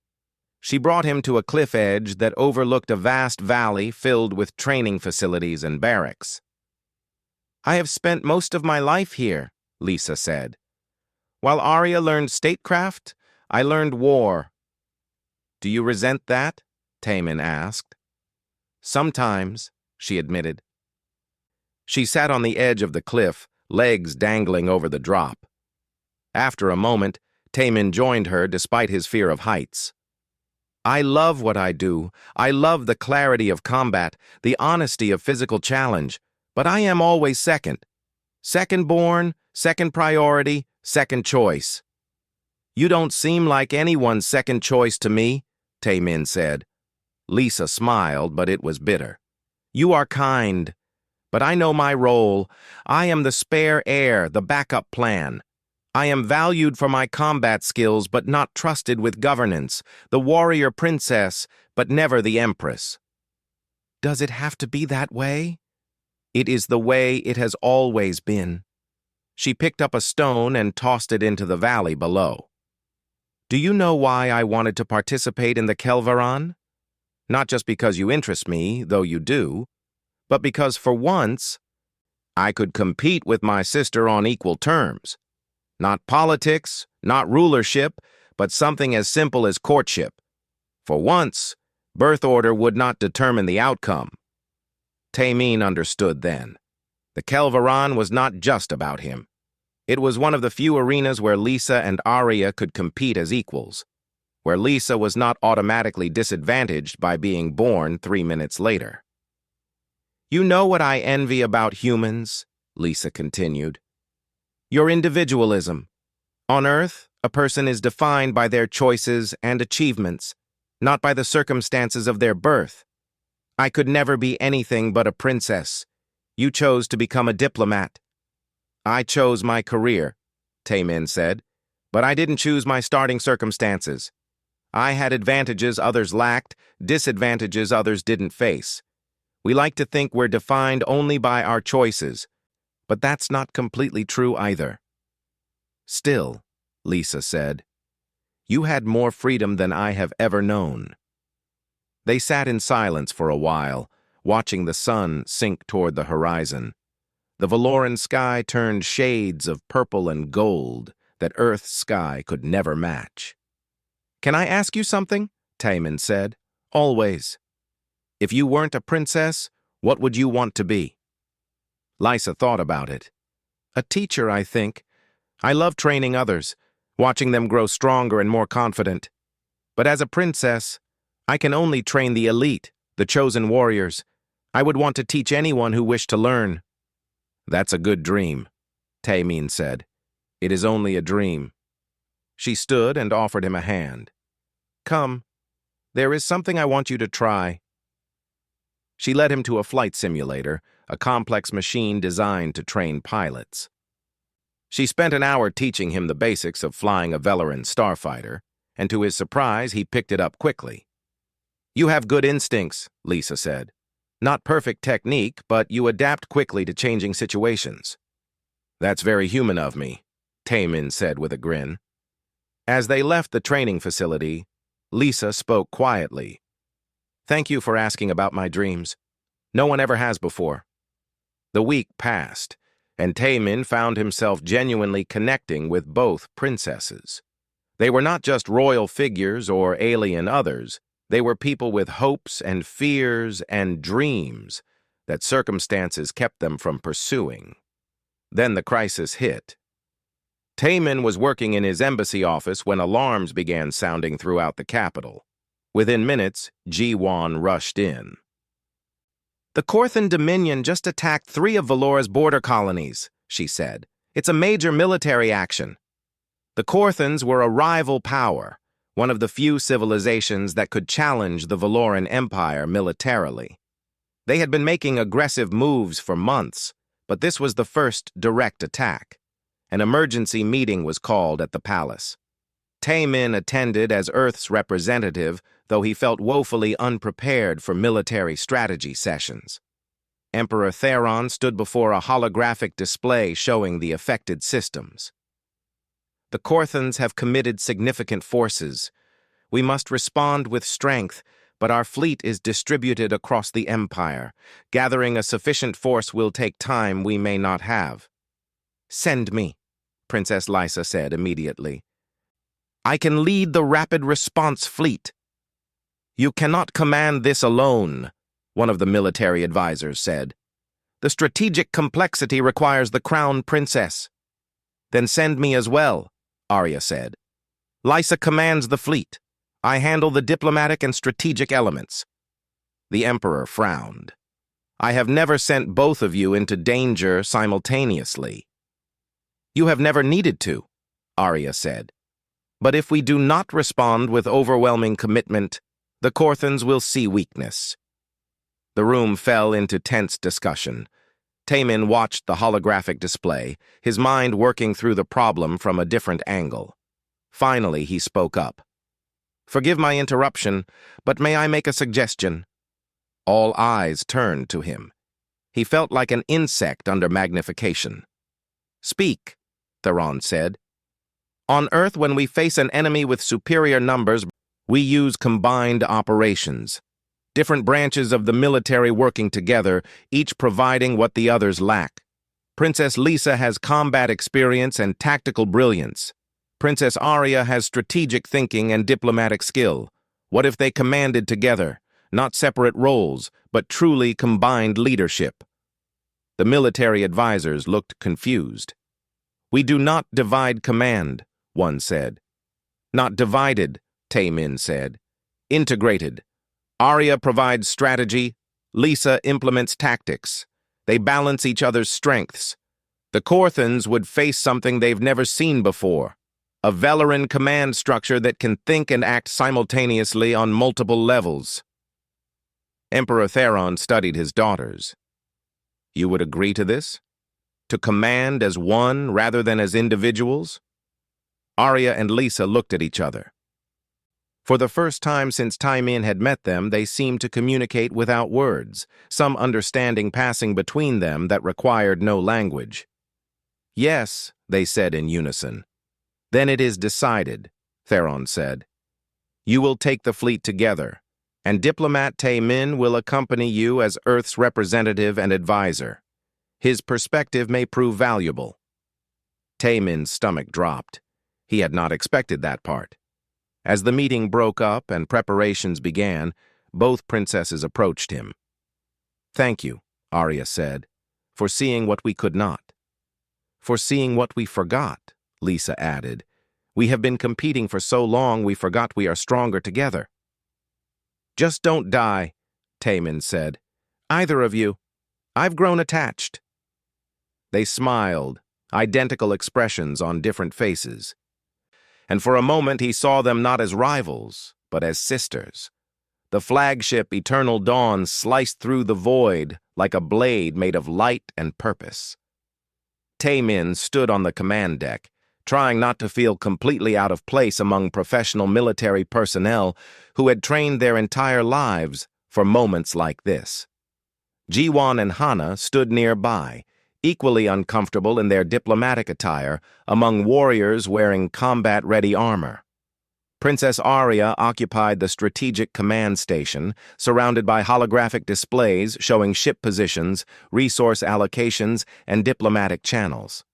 She brought him to a cliff edge that overlooked a vast valley filled with training facilities and barracks. "I have spent most of my life here," Lisa said. "While Arya learned statecraft, I learned war." "Do you resent that?" Taemin asked. "Sometimes," she admitted. She sat on the edge of the cliff, legs dangling over the drop. After a moment, Taemin joined her despite his fear of heights. "I love what I do. I love the clarity of combat, the honesty of physical challenge, but I am always second. Second born, second priority, second choice." "You don't seem like anyone's second choice to me," Taemin said. Lisa smiled, but it was bitter. "You are kind, but I know my role. I am the spare heir, the backup plan. I am valued for my combat skills, but not trusted with governance, the warrior princess, but never the empress." "Does it have to be that way?" "It is the way it has always been." She picked up a stone and tossed it into the valley below. "Do you know why I wanted to participate in the Kelvaran? Not just because you interest me, though you do, but because for once, I could compete with my sister on equal terms. Not politics, not rulership, but something as simple as courtship. For once, birth order would not determine the outcome." Taemin understood then. The Kelvaran was not just about him. It was one of the few arenas where Lisa and Arya could compete as equals, where Lisa was not automatically disadvantaged by being born 3 minutes later. "You know what I envy about humans," Lisa continued. "Your individualism. On Earth, a person is defined by their choices and achievements, not by the circumstances of their birth. I could never be anything but a princess. You chose to become a diplomat." "I chose my career," Taemin said, "but I didn't choose my starting circumstances. I had advantages others lacked, disadvantages others didn't face. We like to think we're defined only by our choices, but that's not completely true either." "Still," Lisa said, "you had more freedom than I have ever known." They sat in silence for a while, watching the sun sink toward the horizon. The Valoran sky turned shades of purple and gold that Earth's sky could never match. "Can I ask you something?" Taemin said. "Always. If you weren't a princess, what would you want to be?" Lisa thought about it. "A teacher, I think. I love training others, watching them grow stronger and more confident. But as a princess, I can only train the elite, the chosen warriors. I would want to teach anyone who wished to learn." "That's a good dream," Taemin said. "It is only a dream." She stood and offered him a hand. "Come, there is something I want you to try." She led him to a flight simulator, a complex machine designed to train pilots. She spent an hour teaching him the basics of flying a Valoran starfighter, and to his surprise, he picked it up quickly. "You have good instincts," Lisa said. "Not perfect technique, but you adapt quickly to changing situations." "That's very human of me," Taemin said with a grin. As they left the training facility, Lisa spoke quietly. "Thank you for asking about my dreams. No one ever has before." The week passed, and Taemin found himself genuinely connecting with both princesses. They were not just royal figures or alien others. They were people with hopes and fears and dreams that circumstances kept them from pursuing. Then the crisis hit. Taemin was working in his embassy office when alarms began sounding throughout the capital. Within minutes, Ji-Wan rushed in. "The Korthan Dominion just attacked 3 of Valora's border colonies," she said. "It's a major military action." The Korthans were a rival power, one of the few civilizations that could challenge the Valoran Empire militarily. They had been making aggressive moves for months, but this was the first direct attack. An emergency meeting was called at the palace. Taemin attended as Earth's representative, though he felt woefully unprepared for military strategy sessions. Emperor Theron stood before a holographic display showing the affected systems. "The Korthans have committed significant forces. We must respond with strength, but our fleet is distributed across the Empire. Gathering a sufficient force will take time we may not have. Send me, Princess Lysa said immediately. I can lead the rapid response fleet. You cannot command this alone, one of the military advisors said. The strategic complexity requires the crown princess. Then send me as well, Arya said. Lysa commands the fleet. I handle the diplomatic and strategic elements. The Emperor frowned. I have never sent both of you into danger simultaneously. You have never needed to, Arya said. But if we do not respond with overwhelming commitment, the Korthans will see weakness. The room fell into tense discussion. Taemin watched the holographic display, his mind working through the problem from a different angle. Finally, he spoke up. Forgive my interruption, but may I make a suggestion? All eyes turned to him. He felt like an insect under magnification. Speak, Theron said. On Earth, when we face an enemy with superior numbers, we use combined operations. Different branches of the military working together, each providing what the others lack. Princess Lysa has combat experience and tactical brilliance. Princess Arya has strategic thinking and diplomatic skill. What if they commanded together, not separate roles, but truly combined leadership? The military advisors looked confused. We do not divide command, one said. Not divided, Taemin said. Integrated. Arya provides strategy, Lysa implements tactics. They balance each other's strengths. The Korthans would face something they've never seen before, a Velaran command structure that can think and act simultaneously on multiple levels. Emperor Theron studied his daughters. You would agree to this? To command as one rather than as individuals? Arya and Lysa looked at each other. For the first time since Taemin had met them, they seemed to communicate without words, some understanding passing between them that required no language. Yes, they said in unison. Then it is decided, Theron said. You will take the fleet together, and diplomat Taemin will accompany you as Earth's representative and advisor. His perspective may prove valuable. Taemin's stomach dropped. He had not expected that part. As the meeting broke up and preparations began, both princesses approached him. Thank you, Arya said, for seeing what we could not. For seeing what we forgot, Lysa added. We have been competing for so long we forgot we are stronger together. Just don't die, Taemin said. Either of you. I've grown attached. They smiled, identical expressions on different faces. And for a moment he saw them not as rivals, but as sisters. The flagship Eternal Dawn sliced through the void like a blade made of light and purpose. Taemin stood on the command deck, trying not to feel completely out of place among professional military personnel who had trained their entire lives for moments like this. Jiwon and Hana stood nearby, equally uncomfortable in their diplomatic attire among warriors wearing combat-ready armor. Princess Arya occupied the strategic command station, surrounded by holographic displays showing ship positions, resource allocations, and diplomatic channels.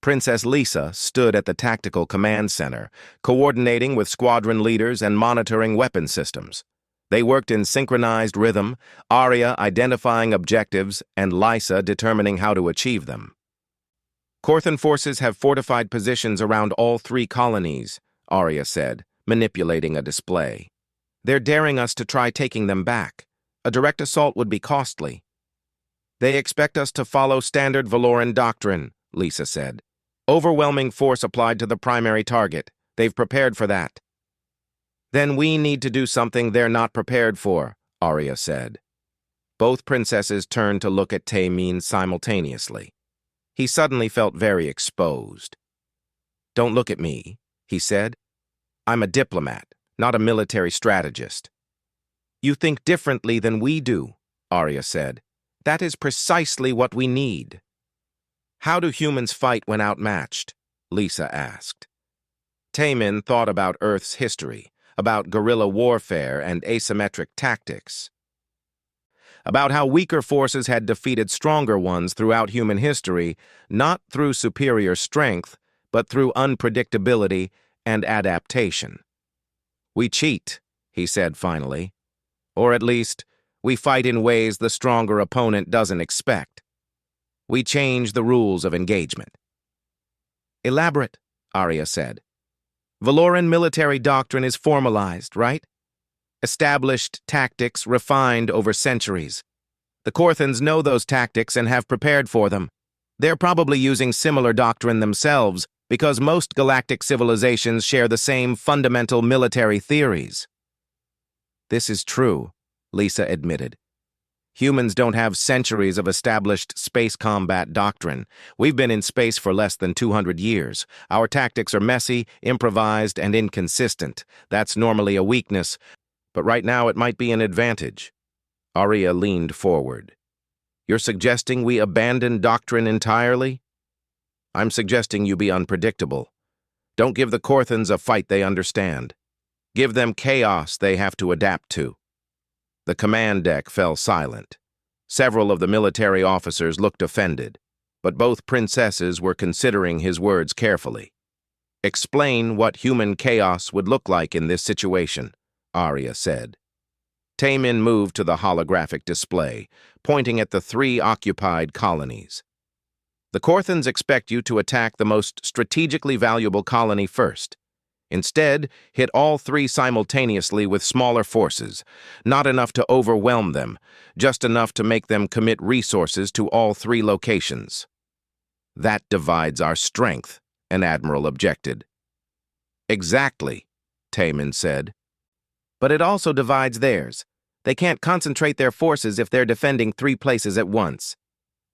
Princess Lysa stood at the tactical command center, coordinating with squadron leaders and monitoring weapon systems. They worked in synchronized rhythm, Arya identifying objectives and Lysa determining how to achieve them. Korthan forces have fortified positions around all 3 colonies, Arya said, manipulating a display. They're daring us to try taking them back. A direct assault would be costly. They expect us to follow standard Valoran doctrine, Lysa said. Overwhelming force applied to the primary target. They've prepared for that. Then we need to do something they're not prepared for, Arya said. Both princesses turned to look at Taemin simultaneously. He suddenly felt very exposed. Don't look at me, he said. I'm a diplomat, not a military strategist. You think differently than we do, Arya said. That is precisely what we need. How do humans fight when outmatched? Lysa asked. Taemin thought about Earth's history, about guerrilla warfare and asymmetric tactics, about how weaker forces had defeated stronger ones throughout human history, not through superior strength, but through unpredictability and adaptation. "We cheat," he said finally. "Or at least, we fight in ways the stronger opponent doesn't expect. We change the rules of engagement." "Elaborate," Arya said. "Valoran military doctrine is formalized, right? Established tactics refined over centuries. The Korthans know those tactics and have prepared for them. They're probably using similar doctrine themselves because most galactic civilizations share the same fundamental military theories." "This is true," Lisa admitted. "Humans don't have centuries of established space combat doctrine. We've been in space for less than 200 years. Our tactics are messy, improvised, and inconsistent. That's normally a weakness, but right now it might be an advantage." Arya leaned forward. "You're suggesting we abandon doctrine entirely?" "I'm suggesting you be unpredictable. Don't give the Korthans a fight they understand. Give them chaos they have to adapt to." The command deck fell silent. Several of the military officers looked offended, but both princesses were considering his words carefully. "Explain what human chaos would look like in this situation," Arya said. Taemin moved to the holographic display, pointing at the 3 occupied colonies. "The Korthans expect you to attack the most strategically valuable colony first. Instead, hit all 3 simultaneously with smaller forces, not enough to overwhelm them, just enough to make them commit resources to all 3 locations." "That divides our strength," an admiral objected. "Exactly," Taemin said. "But it also divides theirs. They can't concentrate their forces if they're defending 3 places at once.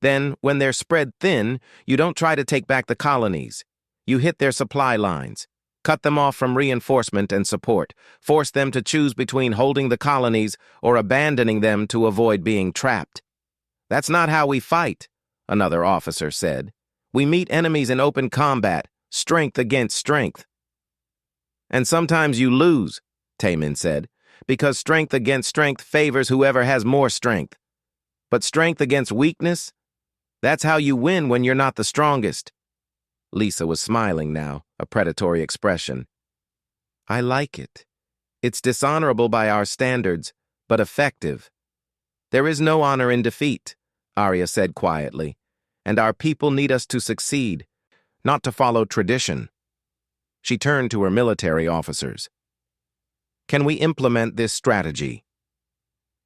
Then, when they're spread thin, you don't try to take back the colonies. You hit their supply lines. Cut them off from reinforcement and support. Force them to choose between holding the colonies or abandoning them to avoid being trapped." "That's not how we fight," another officer said. "We meet enemies in open combat, strength against strength." "And sometimes you lose," Taemin said, "because strength against strength favors whoever has more strength. But strength against weakness? That's how you win when you're not the strongest." Lisa was smiling now, a predatory expression. "I like it. It's dishonorable by our standards, but effective." "There is no honor in defeat," Arya said quietly, "and our people need us to succeed, not to follow tradition." She turned to her military officers. "Can we implement this strategy?"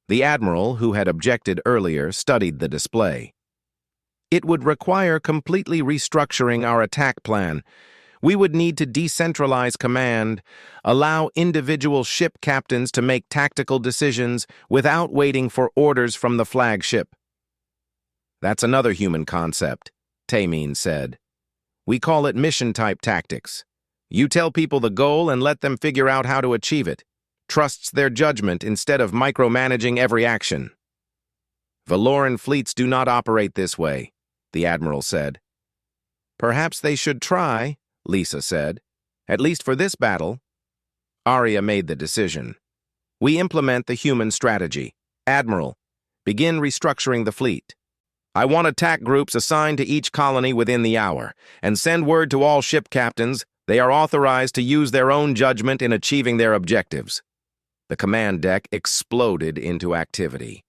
The admiral, who had objected earlier, studied the display. "It would require completely restructuring our attack plan. We would need to decentralize command, allow individual ship captains to make tactical decisions without waiting for orders from the flagship." "That's another human concept," Taemin said. "We call it mission-type tactics. You tell people the goal and let them figure out how to achieve it. Trusts their judgment instead of micromanaging every action." "Valoran fleets do not operate this way," the admiral said. "Perhaps they should try," Lisa said. "At least for this battle." Arya made the decision. "We implement the human strategy. Admiral, begin restructuring the fleet. I want attack groups assigned to each colony within the hour, and send word to all ship captains they are authorized to use their own judgment in achieving their objectives." The command deck exploded into activity.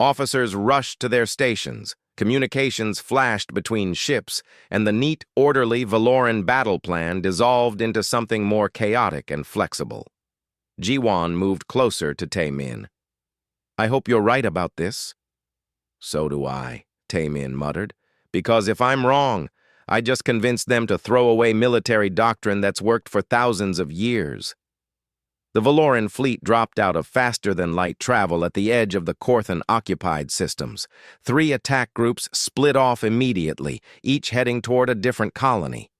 Officers rushed to their stations. Communications flashed between ships, and the neat, orderly Valoran battle plan dissolved into something more chaotic and flexible. Jiwan moved closer to Taemin. "I hope you're right about this." "So do I," Taemin muttered, "because if I'm wrong, I just convinced them to throw away military doctrine that's worked for thousands of years." The Valoran fleet dropped out of faster-than-light travel at the edge of the Korthan-occupied systems. 3 attack groups split off immediately, each heading toward a different colony.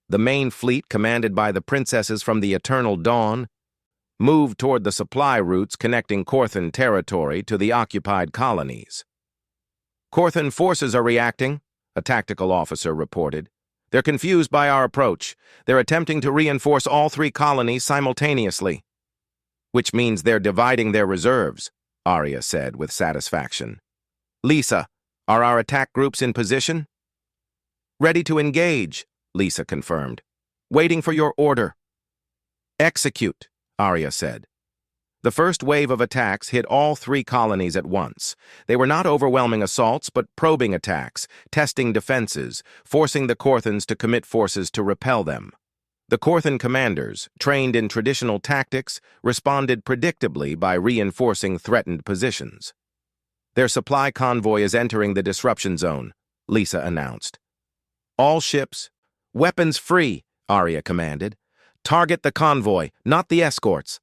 The main fleet, commanded by the princesses from the Eternal Dawn, moved toward the supply routes connecting Korthan territory to the occupied colonies. "Korthan forces are reacting," a tactical officer reported. "They're confused by our approach. They're attempting to reinforce all 3 colonies simultaneously." Which means they're dividing their reserves, Arya said with satisfaction. Lisa, are our attack groups in position? Ready to engage, Lisa confirmed. Waiting for your order. Execute, Arya said. The first wave of attacks hit all 3 colonies at once. They were not overwhelming assaults, but probing attacks, testing defenses, forcing the Korthans to commit forces to repel them. The Korthan commanders, trained in traditional tactics, responded predictably by reinforcing threatened positions. Their supply convoy is entering the disruption zone, Lisa announced. All ships, weapons free, Arya commanded. Target the convoy, not the escorts.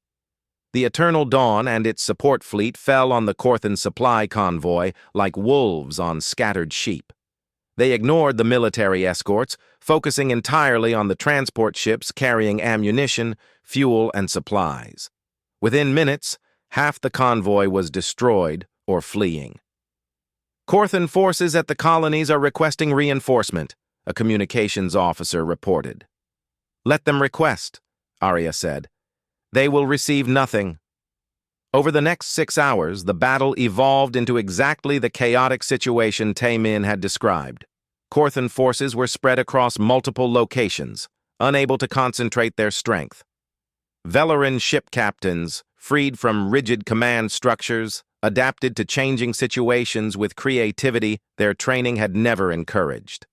The Eternal Dawn and its support fleet fell on the Korthan supply convoy like wolves on scattered sheep. They ignored the military escorts, focusing entirely on the transport ships carrying ammunition, fuel, and supplies. Within minutes, half the convoy was destroyed or fleeing. Korthan forces at the colonies are requesting reinforcement, a communications officer reported. Let them request, Arya said. They will receive nothing. Over the next 6 hours, the battle evolved into exactly the chaotic situation Taemin had described. Korthan forces were spread across multiple locations, unable to concentrate their strength. Velarin ship captains, freed from rigid command structures, adapted to changing situations with creativity their training had never encouraged.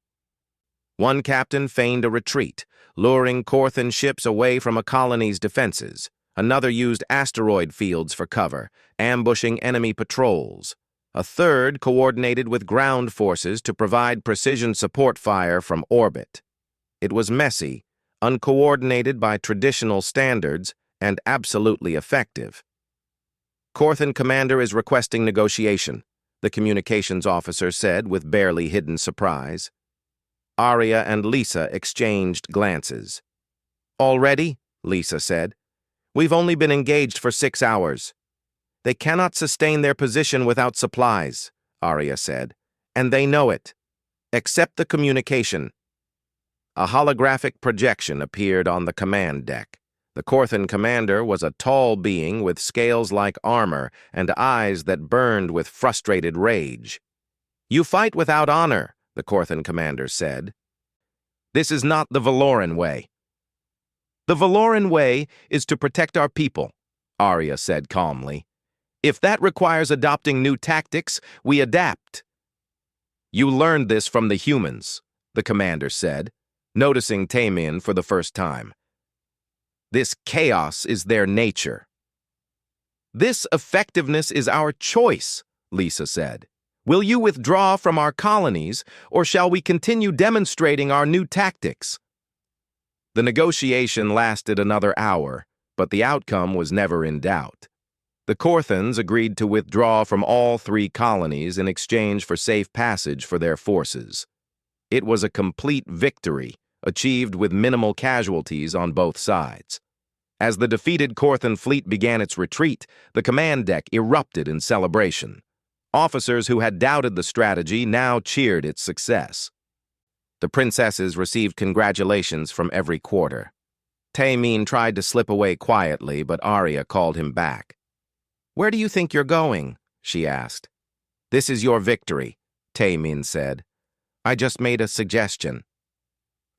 One captain feigned a retreat, luring Korthan ships away from a colony's defenses. Another used asteroid fields for cover, ambushing enemy patrols. A third coordinated with ground forces to provide precision support fire from orbit. It was messy, uncoordinated by traditional standards, and absolutely effective. Korthan commander is requesting negotiation, the communications officer said with barely hidden surprise. Arya and Lisa exchanged glances. Already, Lisa said. We've only been engaged for 6 hours. They cannot sustain their position without supplies, Arya said, and they know it. Accept the communication. A holographic projection appeared on the command deck. The Korthan commander was a tall being with scales-like armor and eyes that burned with frustrated rage. You fight without honor, the Korthan commander said. This is not the Valoran way. The Valoran way is to protect our people, Arya said calmly. If that requires adopting new tactics, we adapt. You learned this from the humans, the commander said, noticing Taemin for the first time. This chaos is their nature. This effectiveness is our choice, Lisa said. Will you withdraw from our colonies, or shall we continue demonstrating our new tactics? The negotiation lasted another hour, but the outcome was never in doubt. The Korthans agreed to withdraw from all 3 colonies in exchange for safe passage for their forces. It was a complete victory, achieved with minimal casualties on both sides. As the defeated Korthan fleet began its retreat, the command deck erupted in celebration. Officers who had doubted the strategy now cheered its success. The princesses received congratulations from every quarter. Taemin tried to slip away quietly, but Arya called him back. Where do you think you're going? She asked. This is your victory, Taemin said. I just made a suggestion.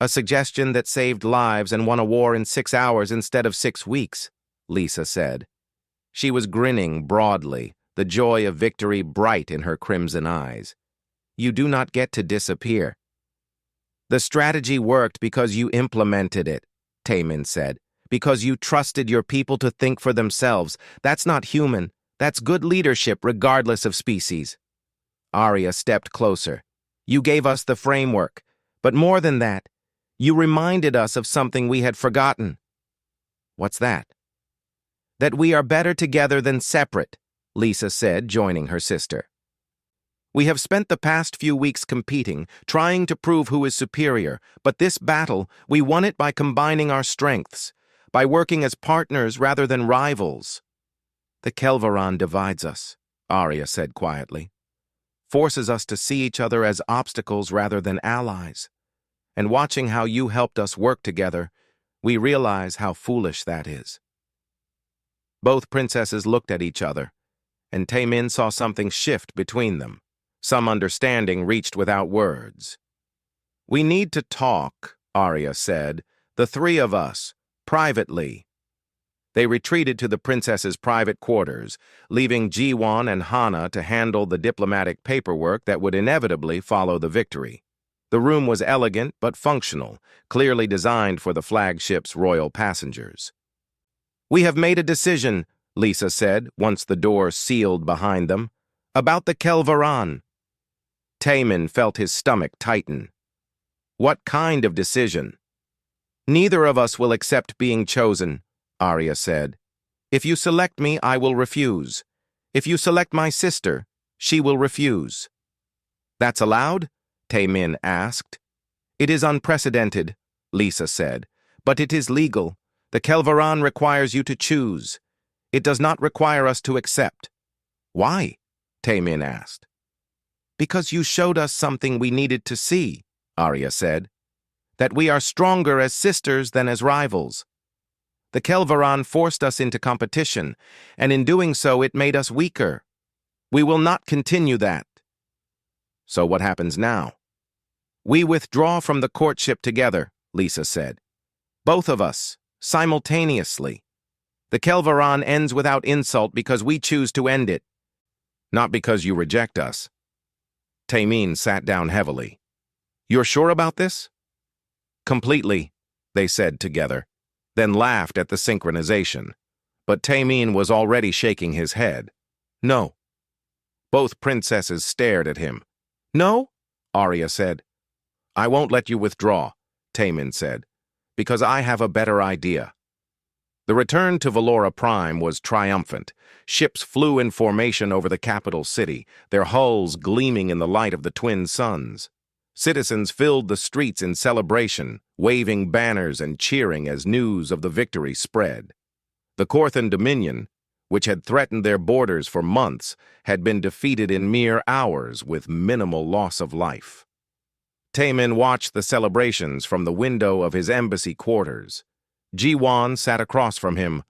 A suggestion that saved lives and won a war in 6 hours instead of 6 weeks, Lisa said. She was grinning broadly, the joy of victory bright in her crimson eyes. You do not get to disappear. The strategy worked because you implemented it, Taemin said. Because you trusted your people to think for themselves. That's not human. That's good leadership regardless of species. Arya stepped closer. You gave us the framework. But more than that, you reminded us of something we had forgotten. What's that? That we are better together than separate, Lisa said, joining her sister. We have spent the past few weeks competing, trying to prove who is superior, but this battle, we won it by combining our strengths, by working as partners rather than rivals. The Kelvaran divides us, Arya said quietly, forces us to see each other as obstacles rather than allies. And watching how you helped us work together, we realize how foolish that is. Both princesses looked at each other, and Taemin saw something shift between them. Some understanding reached without words. "We need to talk," Arya said, "the three of us, privately." They retreated to the princess's private quarters, leaving Jiwon and Hana to handle the diplomatic paperwork that would inevitably follow the victory. The room was elegant but functional, clearly designed for the flagship's royal passengers. "We have made a decision," Lisa said, once the door sealed behind them, "about the Kelvaran." Taemin felt his stomach tighten. "What kind of decision?" "Neither of us will accept being chosen," Arya said. "If you select me, I will refuse. If you select my sister, she will refuse." "That's allowed?" Taemin asked. "It is unprecedented," Lisa said, "but it is legal. The Kelvaran requires you to choose. It does not require us to accept." "Why?" Taemin asked. "Because you showed us something we needed to see," Arya said. "That we are stronger as sisters than as rivals. The Kelvaran forced us into competition, and in doing so it made us weaker. We will not continue that." "So what happens now?" "We withdraw from the courtship together," Lisa said. "Both of us, simultaneously. The Kelvaran ends without insult because we choose to end it. Not because you reject us." Taemin sat down heavily. "You're sure about this?" "Completely," they said together, then laughed at the synchronization. But Taemin was already shaking his head. "No." Both princesses stared at him. "No?" Arya said. "I won't let you withdraw," Taemin said, "because I have a better idea." The return to Valora Prime was triumphant. Ships flew in formation over the capital city, their hulls gleaming in the light of the twin suns. Citizens filled the streets in celebration, waving banners and cheering as news of the victory spread. The Korthan Dominion, which had threatened their borders for months, had been defeated in mere hours with minimal loss of life. Taemin watched the celebrations from the window of his embassy quarters. Jiwon sat across from him,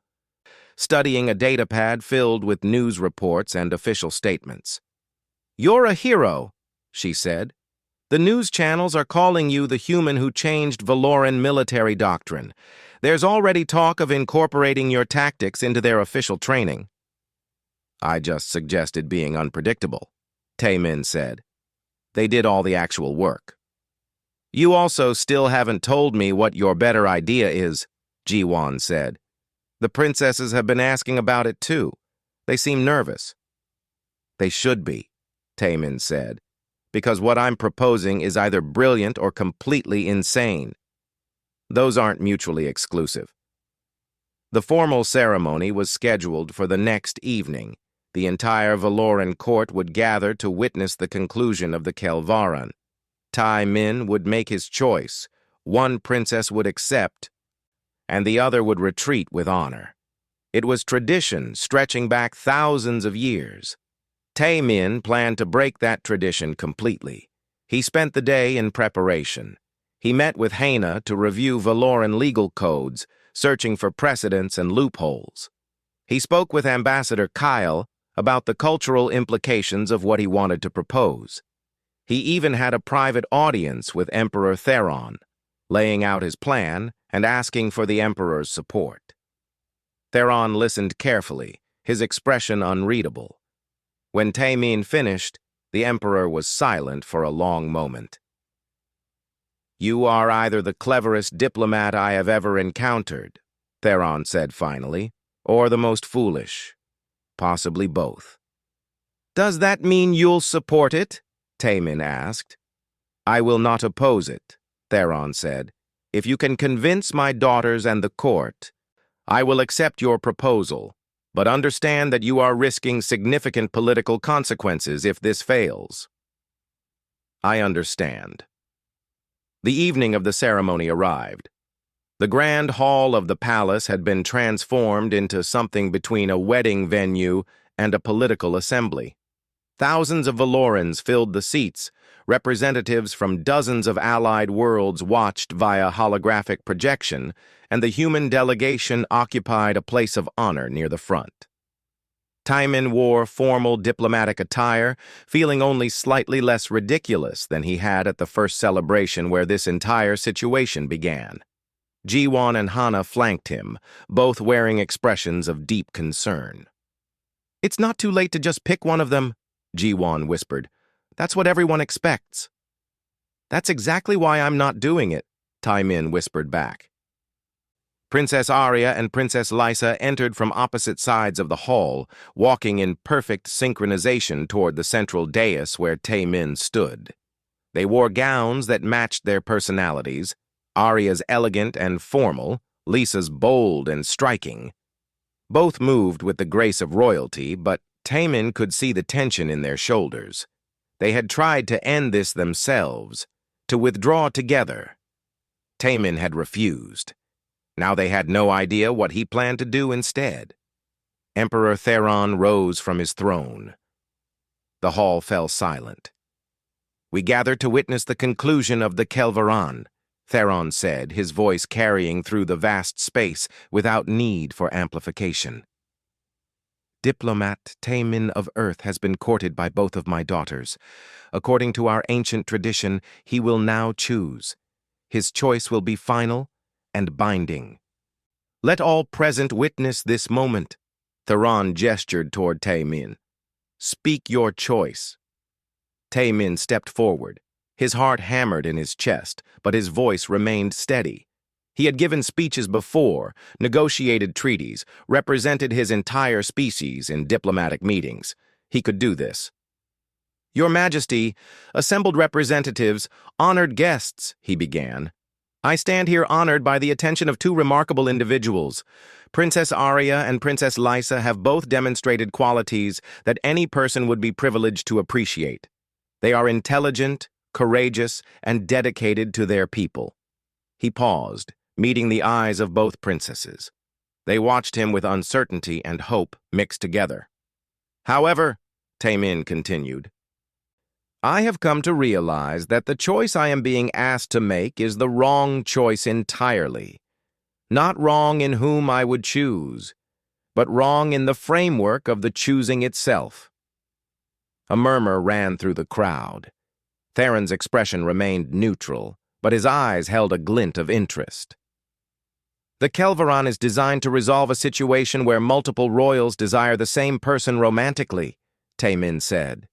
studying a datapad filled with news reports and official statements. "You're a hero," she said. "The news channels are calling you the human who changed Valoran military doctrine. There's already talk of incorporating your tactics into their official training." "I just suggested being unpredictable," Taemin said. "They did all the actual work." "You also still haven't told me what your better idea is," Jiwon said. "The princesses have been asking about it too. They seem nervous." "They should be," Taemin said, "because what I'm proposing is either brilliant or completely insane. Those aren't mutually exclusive." The formal ceremony was scheduled for the next evening. The entire Valoran court would gather to witness the conclusion of the Kelvaran. Taemin would make his choice. One princess would accept, and the other would retreat with honor. It was tradition stretching back thousands of years. Taemin planned to break that tradition completely. He spent the day in preparation. He met with Hana to review Valoran legal codes, searching for precedents and loopholes. He spoke with Ambassador Kyle about the cultural implications of what he wanted to propose. He even had a private audience with Emperor Theron, laying out his plan and asking for the Emperor's support. Theron listened carefully, his expression unreadable. When Taemin finished, the Emperor was silent for a long moment. "You are either the cleverest diplomat I have ever encountered," Theron said finally, "or the most foolish. Possibly both." "Does that mean you'll support it?" Taemin asked. "I will not oppose it," Theron said. "If you can convince my daughters and the court, I will accept your proposal, but understand that you are risking significant political consequences if this fails." "I understand." The evening of the ceremony arrived. The grand hall of the palace had been transformed into something between a wedding venue and a political assembly. Thousands of Valorans filled the seats. Representatives from dozens of allied worlds watched via holographic projection, and the human delegation occupied a place of honor near the front. Timon wore formal diplomatic attire, feeling only slightly less ridiculous than he had at the first celebration where this entire situation began. Jiwon and Hana flanked him, both wearing expressions of deep concern. "It's not too late to just pick one of them," Jiwon whispered. "That's what everyone expects." "That's exactly why I'm not doing it," Taemin whispered back. Princess Arya and Princess Lysa entered from opposite sides of the hall, walking in perfect synchronization toward the central dais where Taemin stood. They wore gowns that matched their personalities, Arya's elegant and formal, Lysa's bold and striking. Both moved with the grace of royalty, but Taemin could see the tension in their shoulders. They had tried to end this themselves, to withdraw together. Taemin had refused. Now they had no idea what he planned to do instead. Emperor Theron rose from his throne. The hall fell silent. "We gather to witness the conclusion of the Kelvaran," Theron said, his voice carrying through the vast space without need for amplification. "Diplomat Taemin of Earth has been courted by both of my daughters. According to our ancient tradition, he will now choose. His choice will be final and binding. Let all present witness this moment." Theron gestured toward Taemin. "Speak your choice." Taemin stepped forward. His heart hammered in his chest, but his voice remained steady. He had given speeches before, negotiated treaties, represented his entire species in diplomatic meetings. He could do this. "Your Majesty, assembled representatives, honored guests," he began. "I stand here honored by the attention of two remarkable individuals. Princess Arya and Princess Lysa have both demonstrated qualities that any person would be privileged to appreciate. They are intelligent, courageous, and dedicated to their people." He paused, meeting the eyes of both princesses. They watched him with uncertainty and hope mixed together. "However," Taemin continued, "I have come to realize that the choice I am being asked to make is the wrong choice entirely. Not wrong in whom I would choose, but wrong in the framework of the choosing itself." A murmur ran through the crowd. Theron's expression remained neutral, but his eyes held a glint of interest. "The Kelvaran is designed to resolve a situation where multiple royals desire the same person romantically," Taemin said.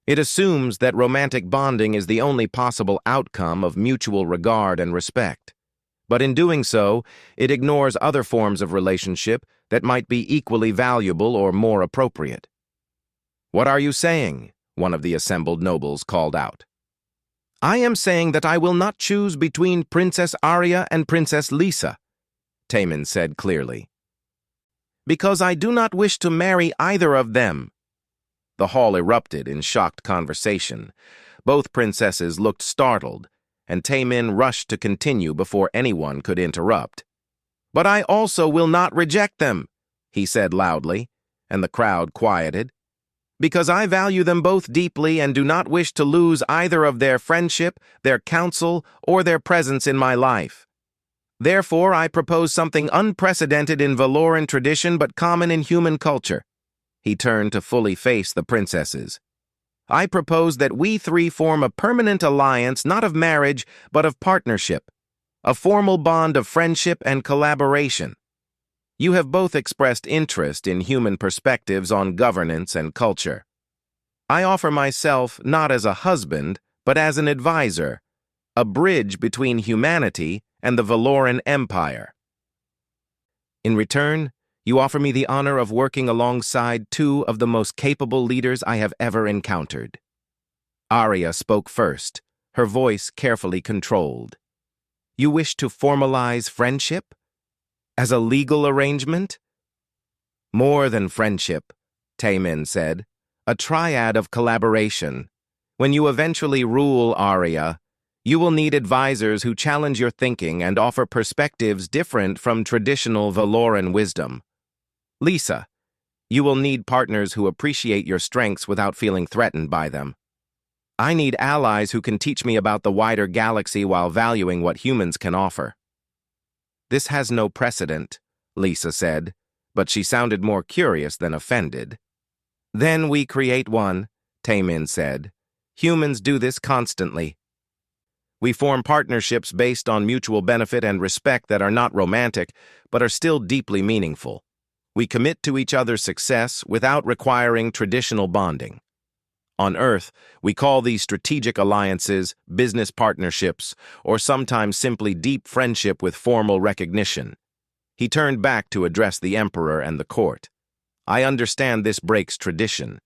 "It assumes that romantic bonding is the only possible outcome of mutual regard and respect. But in doing so, it ignores other forms of relationship that might be equally valuable or more appropriate." "What are you saying?" one of the assembled nobles called out. "I am saying that I will not choose between Princess Arya and Princess Lysa," Taemin said clearly. "Because I do not wish to marry either of them." The hall erupted in shocked conversation. Both princesses looked startled, and Taemin rushed to continue before anyone could interrupt. "But I also will not reject them," he said loudly, and the crowd quieted. "Because I value them both deeply and do not wish to lose either of their friendship, their counsel, or their presence in my life. Therefore, I propose something unprecedented in Valoran tradition but common in human culture." He turned to fully face the princesses. "I propose that we three form a permanent alliance not of marriage but of partnership, a formal bond of friendship and collaboration. You have both expressed interest in human perspectives on governance and culture. I offer myself not as a husband, but as an advisor, a bridge between humanity and the Valoran Empire. In return, you offer me the honor of working alongside two of the most capable leaders I have ever encountered." Arya spoke first, her voice carefully controlled. "You wish to formalize friendship? As a legal arrangement?" "More than friendship," Taemin said. "A triad of collaboration. When you eventually rule Arya, you will need advisors who challenge your thinking and offer perspectives different from traditional Valoran wisdom. Lysa, You will need partners who appreciate your strengths without feeling threatened by them. I need allies who can teach me about the wider galaxy while valuing what humans can offer. This has no precedent, Lisa said, but she sounded more curious than offended. Then we create one, Taemin said. Humans do this constantly. We form partnerships based on mutual benefit and respect that are not romantic, but are still deeply meaningful. We commit to each other's success without requiring traditional bonding. On Earth, we call these strategic alliances business partnerships, or sometimes simply deep friendship with formal recognition. He turned back to address the Emperor and the court. I understand this breaks tradition,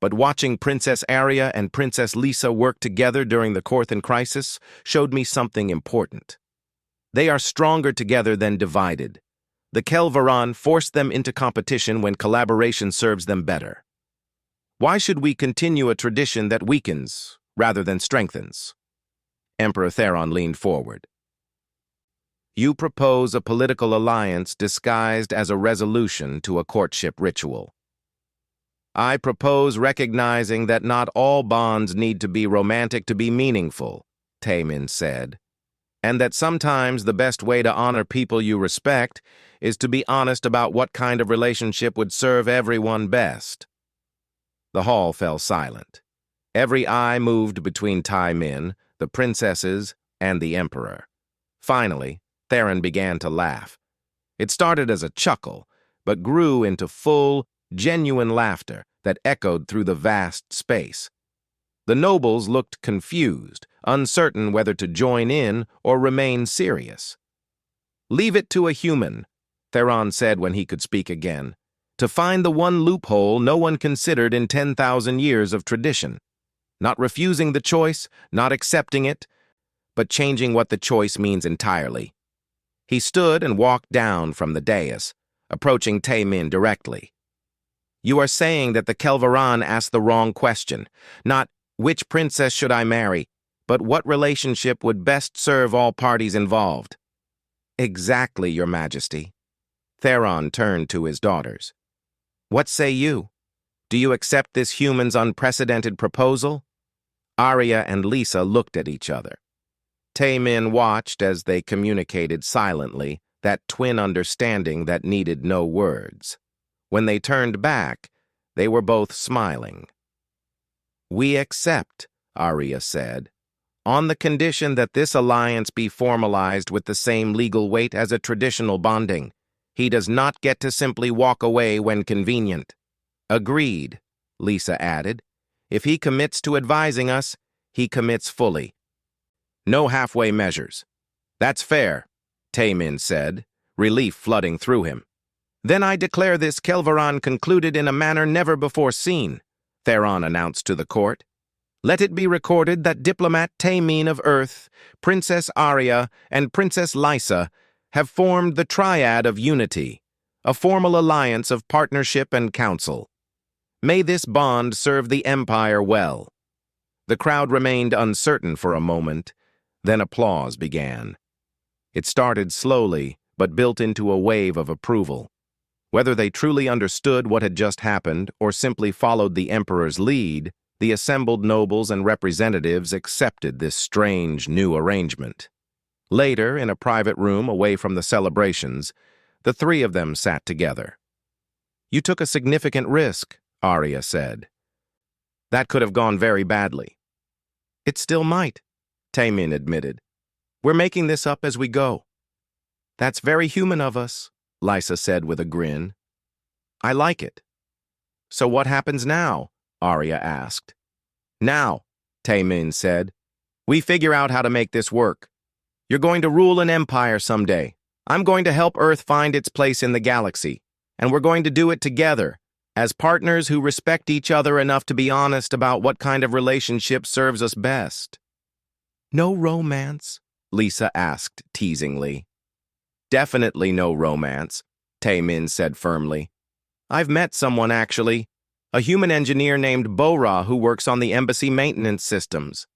but watching Princess Arya and Princess Lisa work together during the Korthan crisis showed me something important. They are stronger together than divided. The Kelvaran forced them into competition when collaboration serves them better. Why should we continue a tradition that weakens rather than strengthens? Emperor Theron leaned forward. You propose a political alliance disguised as a resolution to a courtship ritual. I propose recognizing that not all bonds need to be romantic to be meaningful, Taemin said, and that sometimes the best way to honor people you respect is to be honest about what kind of relationship would serve everyone best. The hall fell silent. Every eye moved between Taemin, the princesses, and the Emperor. Finally, Theron began to laugh. It started as a chuckle, but grew into full, genuine laughter that echoed through the vast space. The nobles looked confused, uncertain whether to join in or remain serious. Leave it to a human, Theron said when he could speak again, to find the one loophole no one considered in 10,000 years of tradition. Not refusing the choice, not accepting it, but changing what the choice means entirely. He stood and walked down from the dais, approaching Taemin directly. You are saying that the Kelvaran asked the wrong question, not which princess should I marry, but what relationship would best serve all parties involved. Exactly, Your Majesty. Theron turned to his daughters. What say you? Do you accept this human's unprecedented proposal? Arya and Lisa looked at each other. Taemin watched as they communicated silently, that twin understanding that needed no words. When they turned back, they were both smiling. We accept, Arya said, on the condition that this alliance be formalized with the same legal weight as a traditional bonding. He does not get to simply walk away when convenient. Agreed, Lisa added. If he commits to advising us, he commits fully. No halfway measures. That's fair, Taemin said, relief flooding through him. Then I declare this Kelvaran concluded in a manner never before seen, Theron announced to the court. Let it be recorded that diplomat Taemin of Earth, Princess Arya, and Princess Lisa have formed the Triad of Unity, a formal alliance of partnership and counsel. May this bond serve the Empire well. The crowd remained uncertain for a moment, then applause began. It started slowly, but built into a wave of approval. Whether they truly understood what had just happened or simply followed the Emperor's lead, the assembled nobles and representatives accepted this strange new arrangement. Later, in a private room away from the celebrations, the three of them sat together. You took a significant risk, Arya said. That could have gone very badly. It still might, Taemin admitted. We're making this up as we go. That's very human of us, Lisa said with a grin. I like it. So what happens now? Arya asked. Now, Taemin said, we figure out how to make this work. You're going to rule an empire someday. I'm going to help Earth find its place in the galaxy, and we're going to do it together, as partners who respect each other enough to be honest about what kind of relationship serves us best. No romance? Lisa asked teasingly. Definitely no romance, Taemin said firmly. I've met someone, actually, a human engineer named Bora who works on the embassy maintenance systems.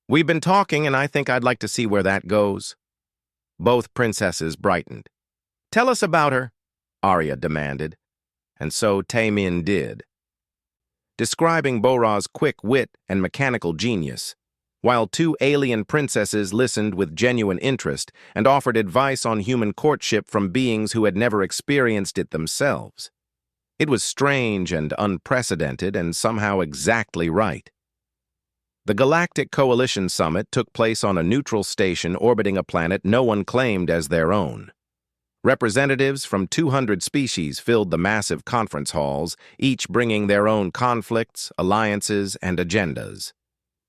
We've been talking, and I think I'd like to see where that goes. Both princesses brightened. Tell us about her, Arya demanded. And so Taemin did, describing Bora's quick wit and mechanical genius, while two alien princesses listened with genuine interest and offered advice on human courtship from beings who had never experienced it themselves. It was strange and unprecedented and somehow exactly right. The Galactic Coalition Summit took place on a neutral station orbiting a planet no one claimed as their own. Representatives from 200 species filled the massive conference halls, each bringing their own conflicts, alliances, and agendas.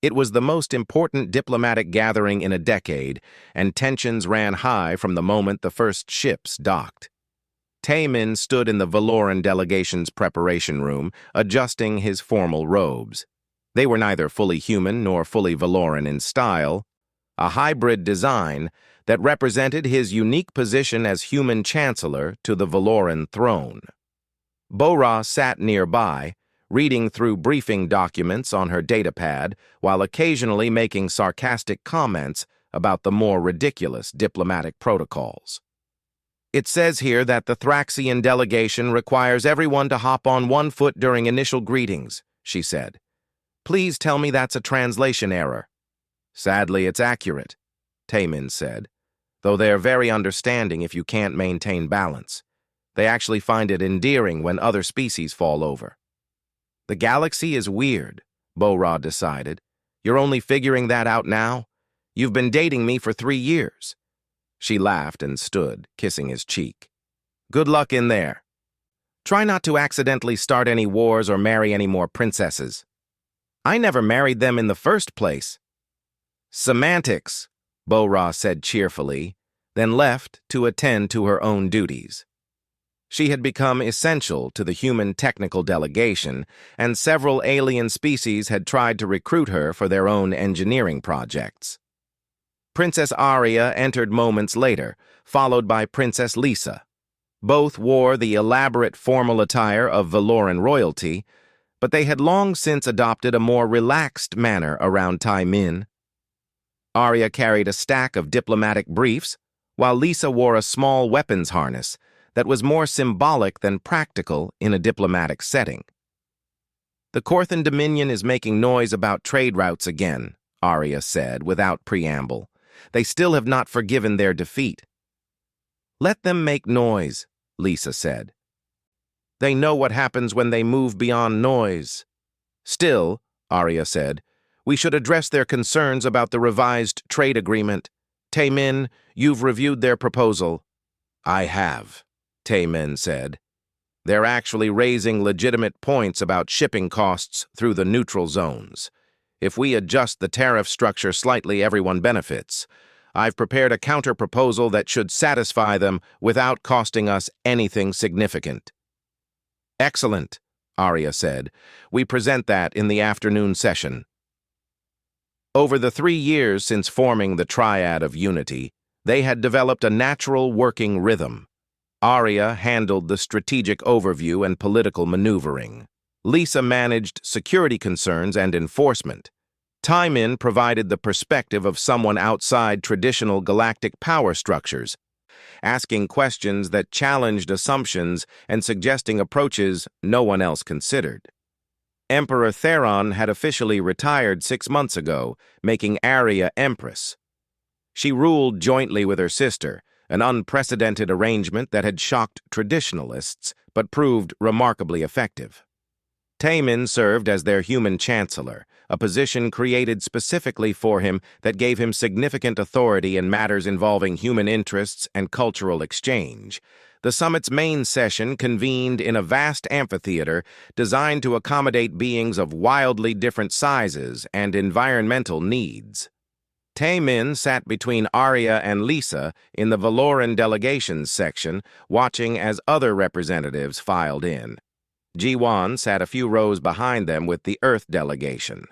It was the most important diplomatic gathering in a decade, and tensions ran high from the moment the first ships docked. Taemin stood in the Valoran delegation's preparation room, adjusting his formal robes. They were neither fully human nor fully Valoran in style, a hybrid design that represented his unique position as human chancellor to the Valoran throne. Bora sat nearby, reading through briefing documents on her datapad while occasionally making sarcastic comments about the more ridiculous diplomatic protocols. It says here that the Thraxian delegation requires everyone to hop on one foot during initial greetings, she said. Please tell me that's a translation error. Sadly, it's accurate, Taemin said, though they're very understanding if you can't maintain balance. They actually find it endearing when other species fall over. The galaxy is weird, Bora decided. You're only figuring that out now? You've been dating me for 3 years. She laughed and stood, kissing his cheek. Good luck in there. Try not to accidentally start any wars or marry any more princesses. I never married them in the first place. Semantics, Bora said cheerfully, then left to attend to her own duties. She had become essential to the human technical delegation, and several alien species had tried to recruit her for their own engineering projects. Princess Arya entered moments later, followed by Princess Lisa. Both wore the elaborate formal attire of Valoran royalty, but they had long since adopted a more relaxed manner around Taemin. Arya carried a stack of diplomatic briefs, while Lisa wore a small weapons harness that was more symbolic than practical in a diplomatic setting. The Korthan Dominion is making noise about trade routes again, Arya said without preamble. They still have not forgiven their defeat. Let them make noise, Lisa said. They know what happens when they move beyond noise. Still, Arya said, we should address their concerns about the revised trade agreement. Taemin, you've reviewed their proposal. I have, Taemin said. They're actually raising legitimate points about shipping costs through the neutral zones. If we adjust the tariff structure slightly, everyone benefits. I've prepared a counter-proposal that should satisfy them without costing us anything significant. Excellent, Arya said. We present that in the afternoon session. Over the 3 years since forming the Triad of Unity, they had developed a natural working rhythm. Arya handled the strategic overview and political maneuvering. Lisa managed security concerns and enforcement. Taemin provided the perspective of someone outside traditional galactic power structures, asking questions that challenged assumptions and suggesting approaches no one else considered. Emperor Theron had officially retired 6 months ago, making Arya Empress. She ruled jointly with her sister, an unprecedented arrangement that had shocked traditionalists but proved remarkably effective. Taemin served as their human chancellor, a position created specifically for him that gave him significant authority in matters involving human interests and cultural exchange. The summit's main session convened in a vast amphitheater designed to accommodate beings of wildly different sizes and environmental needs. Taemin sat between Arya and Lisa in the Valoran delegations section, watching as other representatives filed in. Ji-Wan sat a few rows behind them with the Earth delegation.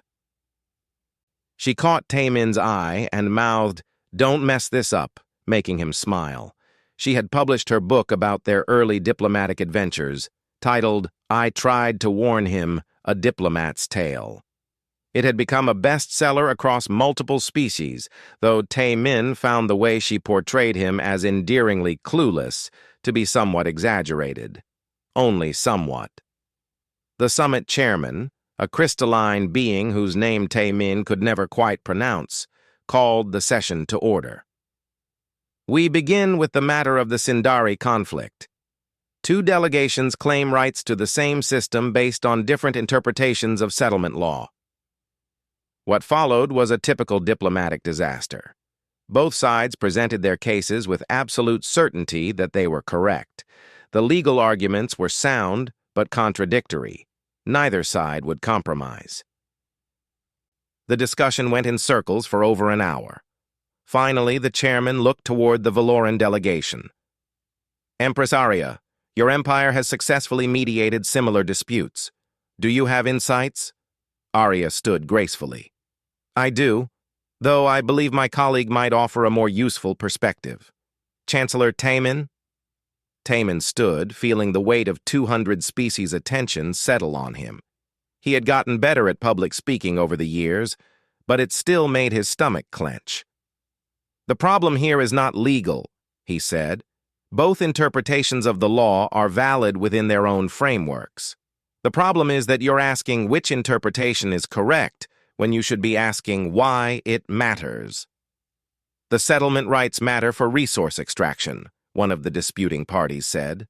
She caught Taemin's eye and mouthed, "Don't mess this up," making him smile. She had published her book about their early diplomatic adventures, titled I Tried to Warn Him, A Diplomat's Tale. It had become a bestseller across multiple species, though Taemin found the way she portrayed him as endearingly clueless to be somewhat exaggerated. only somewhat. The summit chairman, a crystalline being whose name Tae-min could never quite pronounce, called the session to order. We begin with the matter of the Sindari conflict. Two delegations claim rights to the same system based on different interpretations of settlement law. What followed was a typical diplomatic disaster. Both sides presented their cases with absolute certainty that they were correct. The legal arguments were sound but contradictory. Neither side would compromise. The discussion went in circles for over an hour. Finally, the chairman looked toward the Valoran delegation. Empress Arya, your empire has successfully mediated similar disputes. Do you have insights? Arya stood gracefully. I do, though I believe my colleague might offer a more useful perspective. Chancellor Tae-min? Tae-min stood, feeling the weight of 200 species' attention settle on him. He had gotten better at public speaking over the years, but it still made his stomach clench. The problem here is not legal, he said. Both interpretations of the law are valid within their own frameworks. The problem is that you're asking which interpretation is correct when you should be asking why it matters. The settlement rights matter for resource extraction, one of the disputing parties said.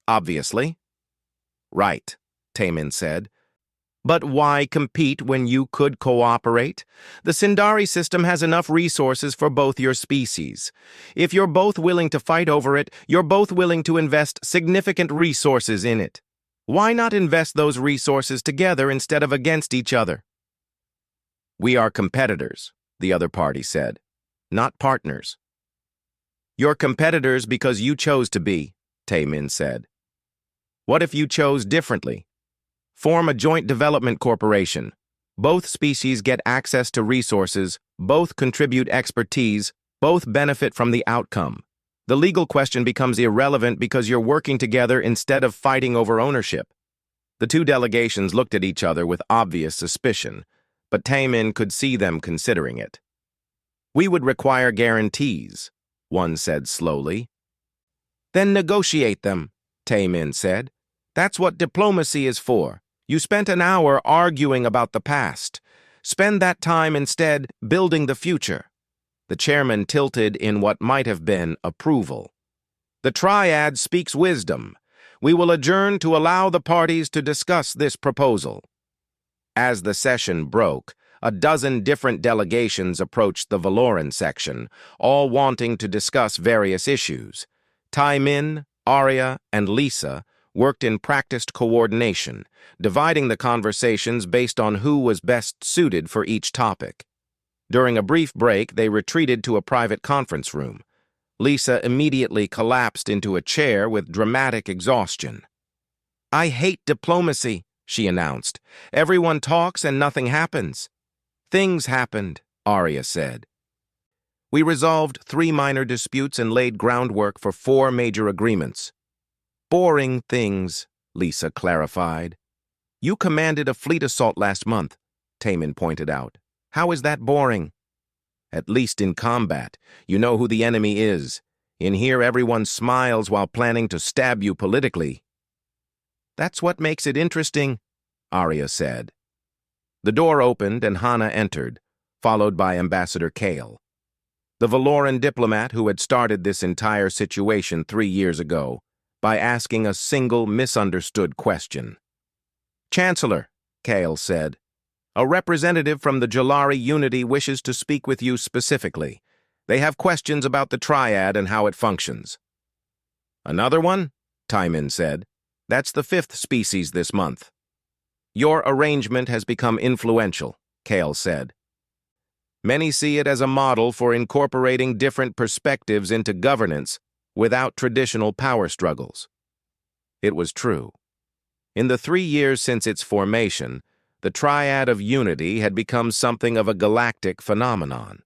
Obviously. Right, Tae-min said. But why compete when you could cooperate? The Sindari system has enough resources for both your species. If you're both willing to fight over it, you're both willing to invest significant resources in it. Why not invest those resources together instead of against each other? We are competitors, the other party said, not partners. You're competitors because you chose to be, Tae-min said. What if you chose differently? Form a joint development corporation. Both species get access to resources, both contribute expertise, both benefit from the outcome. The legal question becomes irrelevant because you're working together instead of fighting over ownership. The two delegations looked at each other with obvious suspicion, but Tae-min could see them considering it. We would require guarantees, one said slowly. Then negotiate them, Tae-min said. That's what diplomacy is for. You spent an hour arguing about the past. Spend that time instead building the future. The chairman tilted in what might have been approval. The triad speaks wisdom. We will adjourn to allow the parties to discuss this proposal. As the session broke, a dozen different delegations approached the Valoran section, all wanting to discuss various issues. Tae-min, Arya, and Lisa worked in practiced coordination, dividing the conversations based on who was best suited for each topic. During a brief break, they retreated to a private conference room. Lisa immediately collapsed into a chair with dramatic exhaustion. I hate diplomacy, she announced. Everyone talks and nothing happens. Things happened, Arya said. We resolved 3 minor disputes and laid groundwork for 4 major agreements. Boring things, Lisa clarified. You commanded a fleet assault last month, Tae-min pointed out. How is that boring? At least in combat, you know who the enemy is. In here, everyone smiles while planning to stab you politically. That's what makes it interesting, Arya said. The door opened and Hana entered, followed by Ambassador Kale. The Valoran diplomat who had started this entire situation 3 years ago by asking a single misunderstood question. Chancellor, Kale said, a representative from the Jalari Unity wishes to speak with you specifically. They have questions about the triad and how it functions. Another one? Tae-min said. That's the 5th species this month. Your arrangement has become influential, Kale said. Many see it as a model for incorporating different perspectives into governance without traditional power struggles. It was true. In the 3 years since its formation, the Triad of Unity had become something of a galactic phenomenon.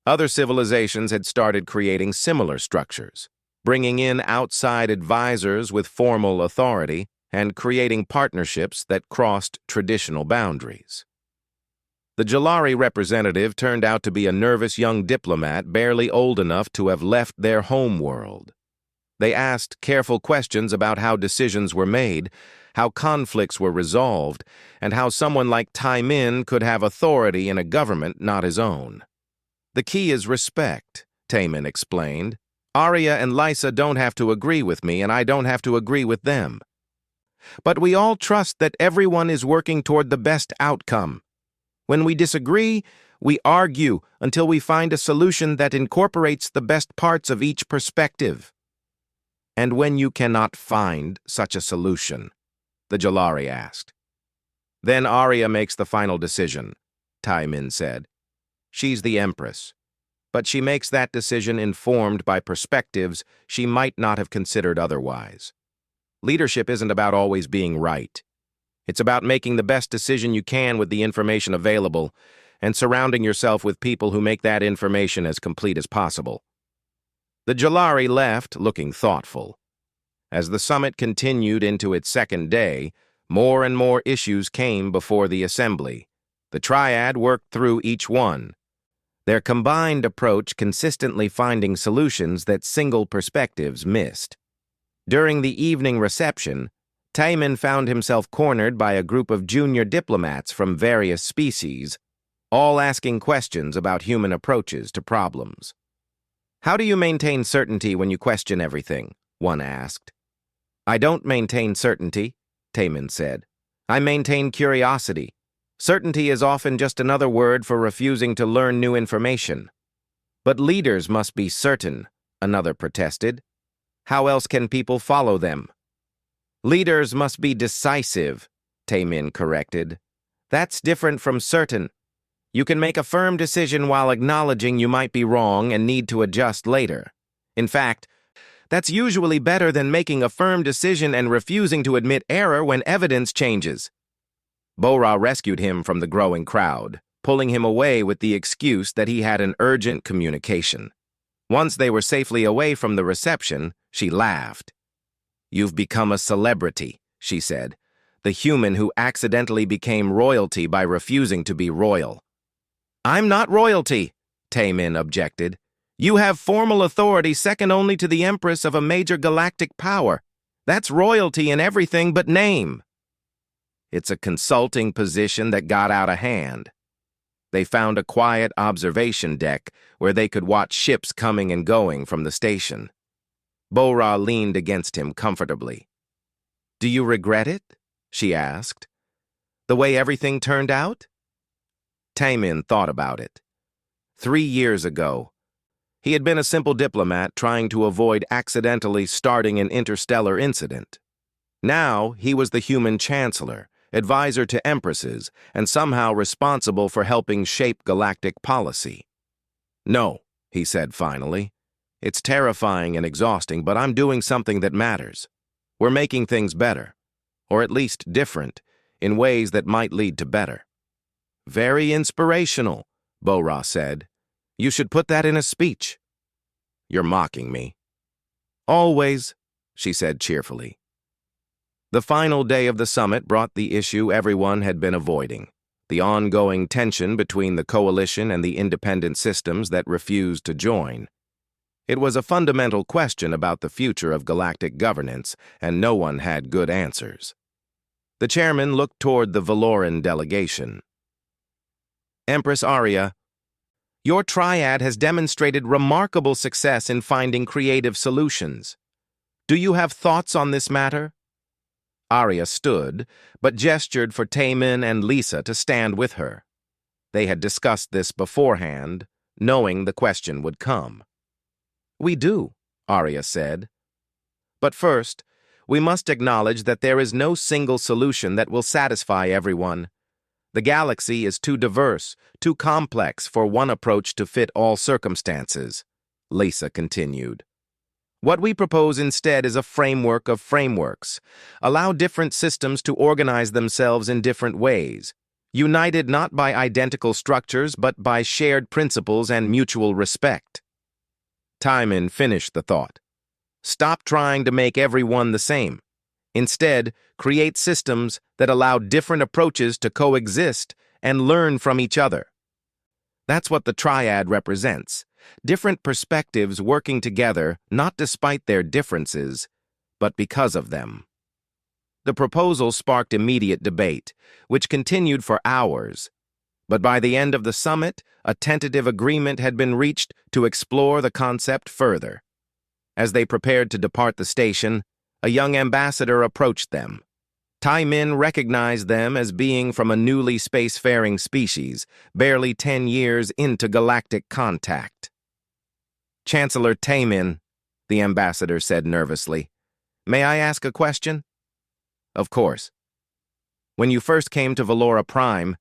Other civilizations had started creating similar structures, bringing in outside advisors with formal authority and creating partnerships that crossed traditional boundaries. The Jalari representative turned out to be a nervous young diplomat barely old enough to have left their home world. They asked careful questions about how decisions were made, how conflicts were resolved, and how someone like Tai Min could have authority in a government not his own. The key is respect, Taemin explained. Arya and Lysa don't have to agree with me, and I don't have to agree with them. But we all trust that everyone is working toward the best outcome. When we disagree, we argue until we find a solution that incorporates the best parts of each perspective. And when you cannot find such a solution, the Jalari asked. Then Arya makes the final decision, Tai Min said. She's the Empress, but she makes that decision informed by perspectives she might not have considered otherwise. Leadership isn't about always being right. It's about making the best decision you can with the information available and surrounding yourself with people who make that information as complete as possible. The Jalari left looking thoughtful. As the summit continued into its second day, more and more issues came before the assembly. The Triad worked through each one, their combined approach consistently finding solutions that single perspectives missed. During the evening reception, Taemin found himself cornered by a group of junior diplomats from various species, all asking questions about human approaches to problems. How do you maintain certainty when you question everything? One asked. I don't maintain certainty, Taemin said. I maintain curiosity. Certainty is often just another word for refusing to learn new information. But leaders must be certain, another protested. How else can people follow them? Leaders must be decisive, Taemin corrected. That's different from certain. You can make a firm decision while acknowledging you might be wrong and need to adjust later. In fact, that's usually better than making a firm decision and refusing to admit error when evidence changes. Bora rescued him from the growing crowd, pulling him away with the excuse that he had an urgent communication. Once they were safely away from the reception, she laughed. You've become a celebrity, she said, the human who accidentally became royalty by refusing to be royal. I'm not royalty, Taemin objected. You have formal authority second only to the Empress of a major galactic power. That's royalty in everything but name. It's a consulting position that got out of hand. They found a quiet observation deck where they could watch ships coming and going from the station. Bora leaned against him comfortably. Do you regret it? She asked. The way everything turned out? Taemin thought about it. 3 years ago, he had been a simple diplomat trying to avoid accidentally starting an interstellar incident. Now he was the human chancellor, advisor to empresses, and somehow responsible for helping shape galactic policy. No, he said finally. It's terrifying and exhausting, but I'm doing something that matters. We're making things better, or at least different, in ways that might lead to better. Very inspirational, Bora said. You should put that in a speech. You're mocking me. Always, she said cheerfully. The final day of the summit brought the issue everyone had been avoiding, the ongoing tension between the coalition and the independent systems that refused to join. It was a fundamental question about the future of galactic governance, and no one had good answers. The chairman looked toward the Valoran delegation. Empress Arya, your triad has demonstrated remarkable success in finding creative solutions. Do you have thoughts on this matter? Arya stood, but gestured for Taemin and Lysa to stand with her. They had discussed this beforehand, knowing the question would come. We do, Arya said. But first, we must acknowledge that there is no single solution that will satisfy everyone. The galaxy is too diverse, too complex for one approach to fit all circumstances, Lysa continued. What we propose instead is a framework of frameworks. Allow different systems to organize themselves in different ways, united not by identical structures but by shared principles and mutual respect. Taemin finished the thought. Stop trying to make everyone the same. Instead, create systems that allow different approaches to coexist and learn from each other. That's what the triad represents, different perspectives working together not despite their differences, but because of them. The proposal sparked immediate debate, which continued for hours. But by the end of the summit, a tentative agreement had been reached to explore the concept further. As they prepared to depart the station, a young ambassador approached them. Tai Min recognized them as being from a newly spacefaring species, barely 10 years into galactic contact. "Chancellor Tai Min," the ambassador said nervously, "may I ask a question?" "Of course." "When you first came to Valora Prime,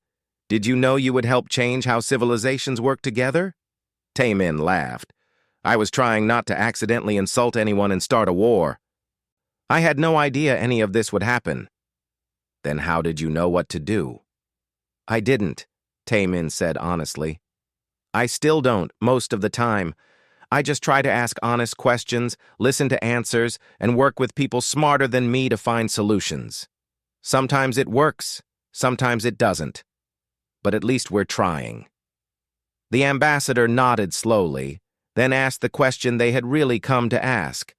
did you know you would help change how civilizations work together?" Tai Min laughed. "I was trying not to accidentally insult anyone and start a war. I had no idea any of this would happen." "Then how did you know what to do?" "I didn't," Tai Min said honestly. "I still don't, most of the time. I just try to ask honest questions, listen to answers, and work with people smarter than me to find solutions. Sometimes it works, sometimes it doesn't. But at least we're trying." The ambassador nodded slowly, then asked the question they had really come to ask.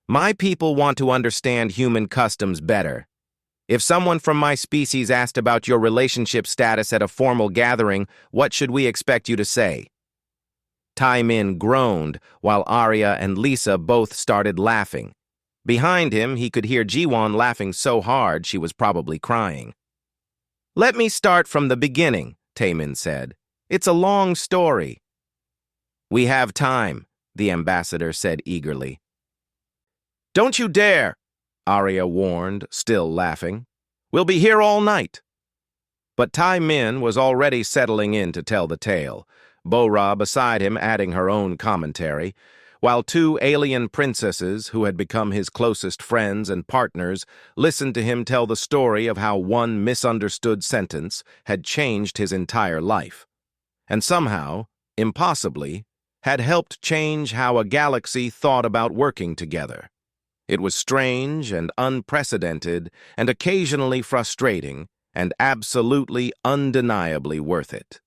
"My people want to understand human customs better. If someone from my species asked about your relationship status at a formal gathering, what should we expect you to say?" Tai Min groaned, while Arya and Lisa both started laughing. Behind him, he could hear Jiwon laughing so hard she was probably crying. "Let me start from the beginning," Tai Min said. "It's a long story." "We have time," the ambassador said eagerly. "Don't you dare," Arya warned, still laughing. "We'll be here all night." But Tai Min was already settling in to tell the tale, Bo-Ra beside him adding her own commentary, while two alien princesses who had become his closest friends and partners listened to him tell the story of how one misunderstood sentence had changed his entire life, and somehow, impossibly, had helped change how a galaxy thought about working together. It was strange and unprecedented and occasionally frustrating and absolutely undeniably worth it.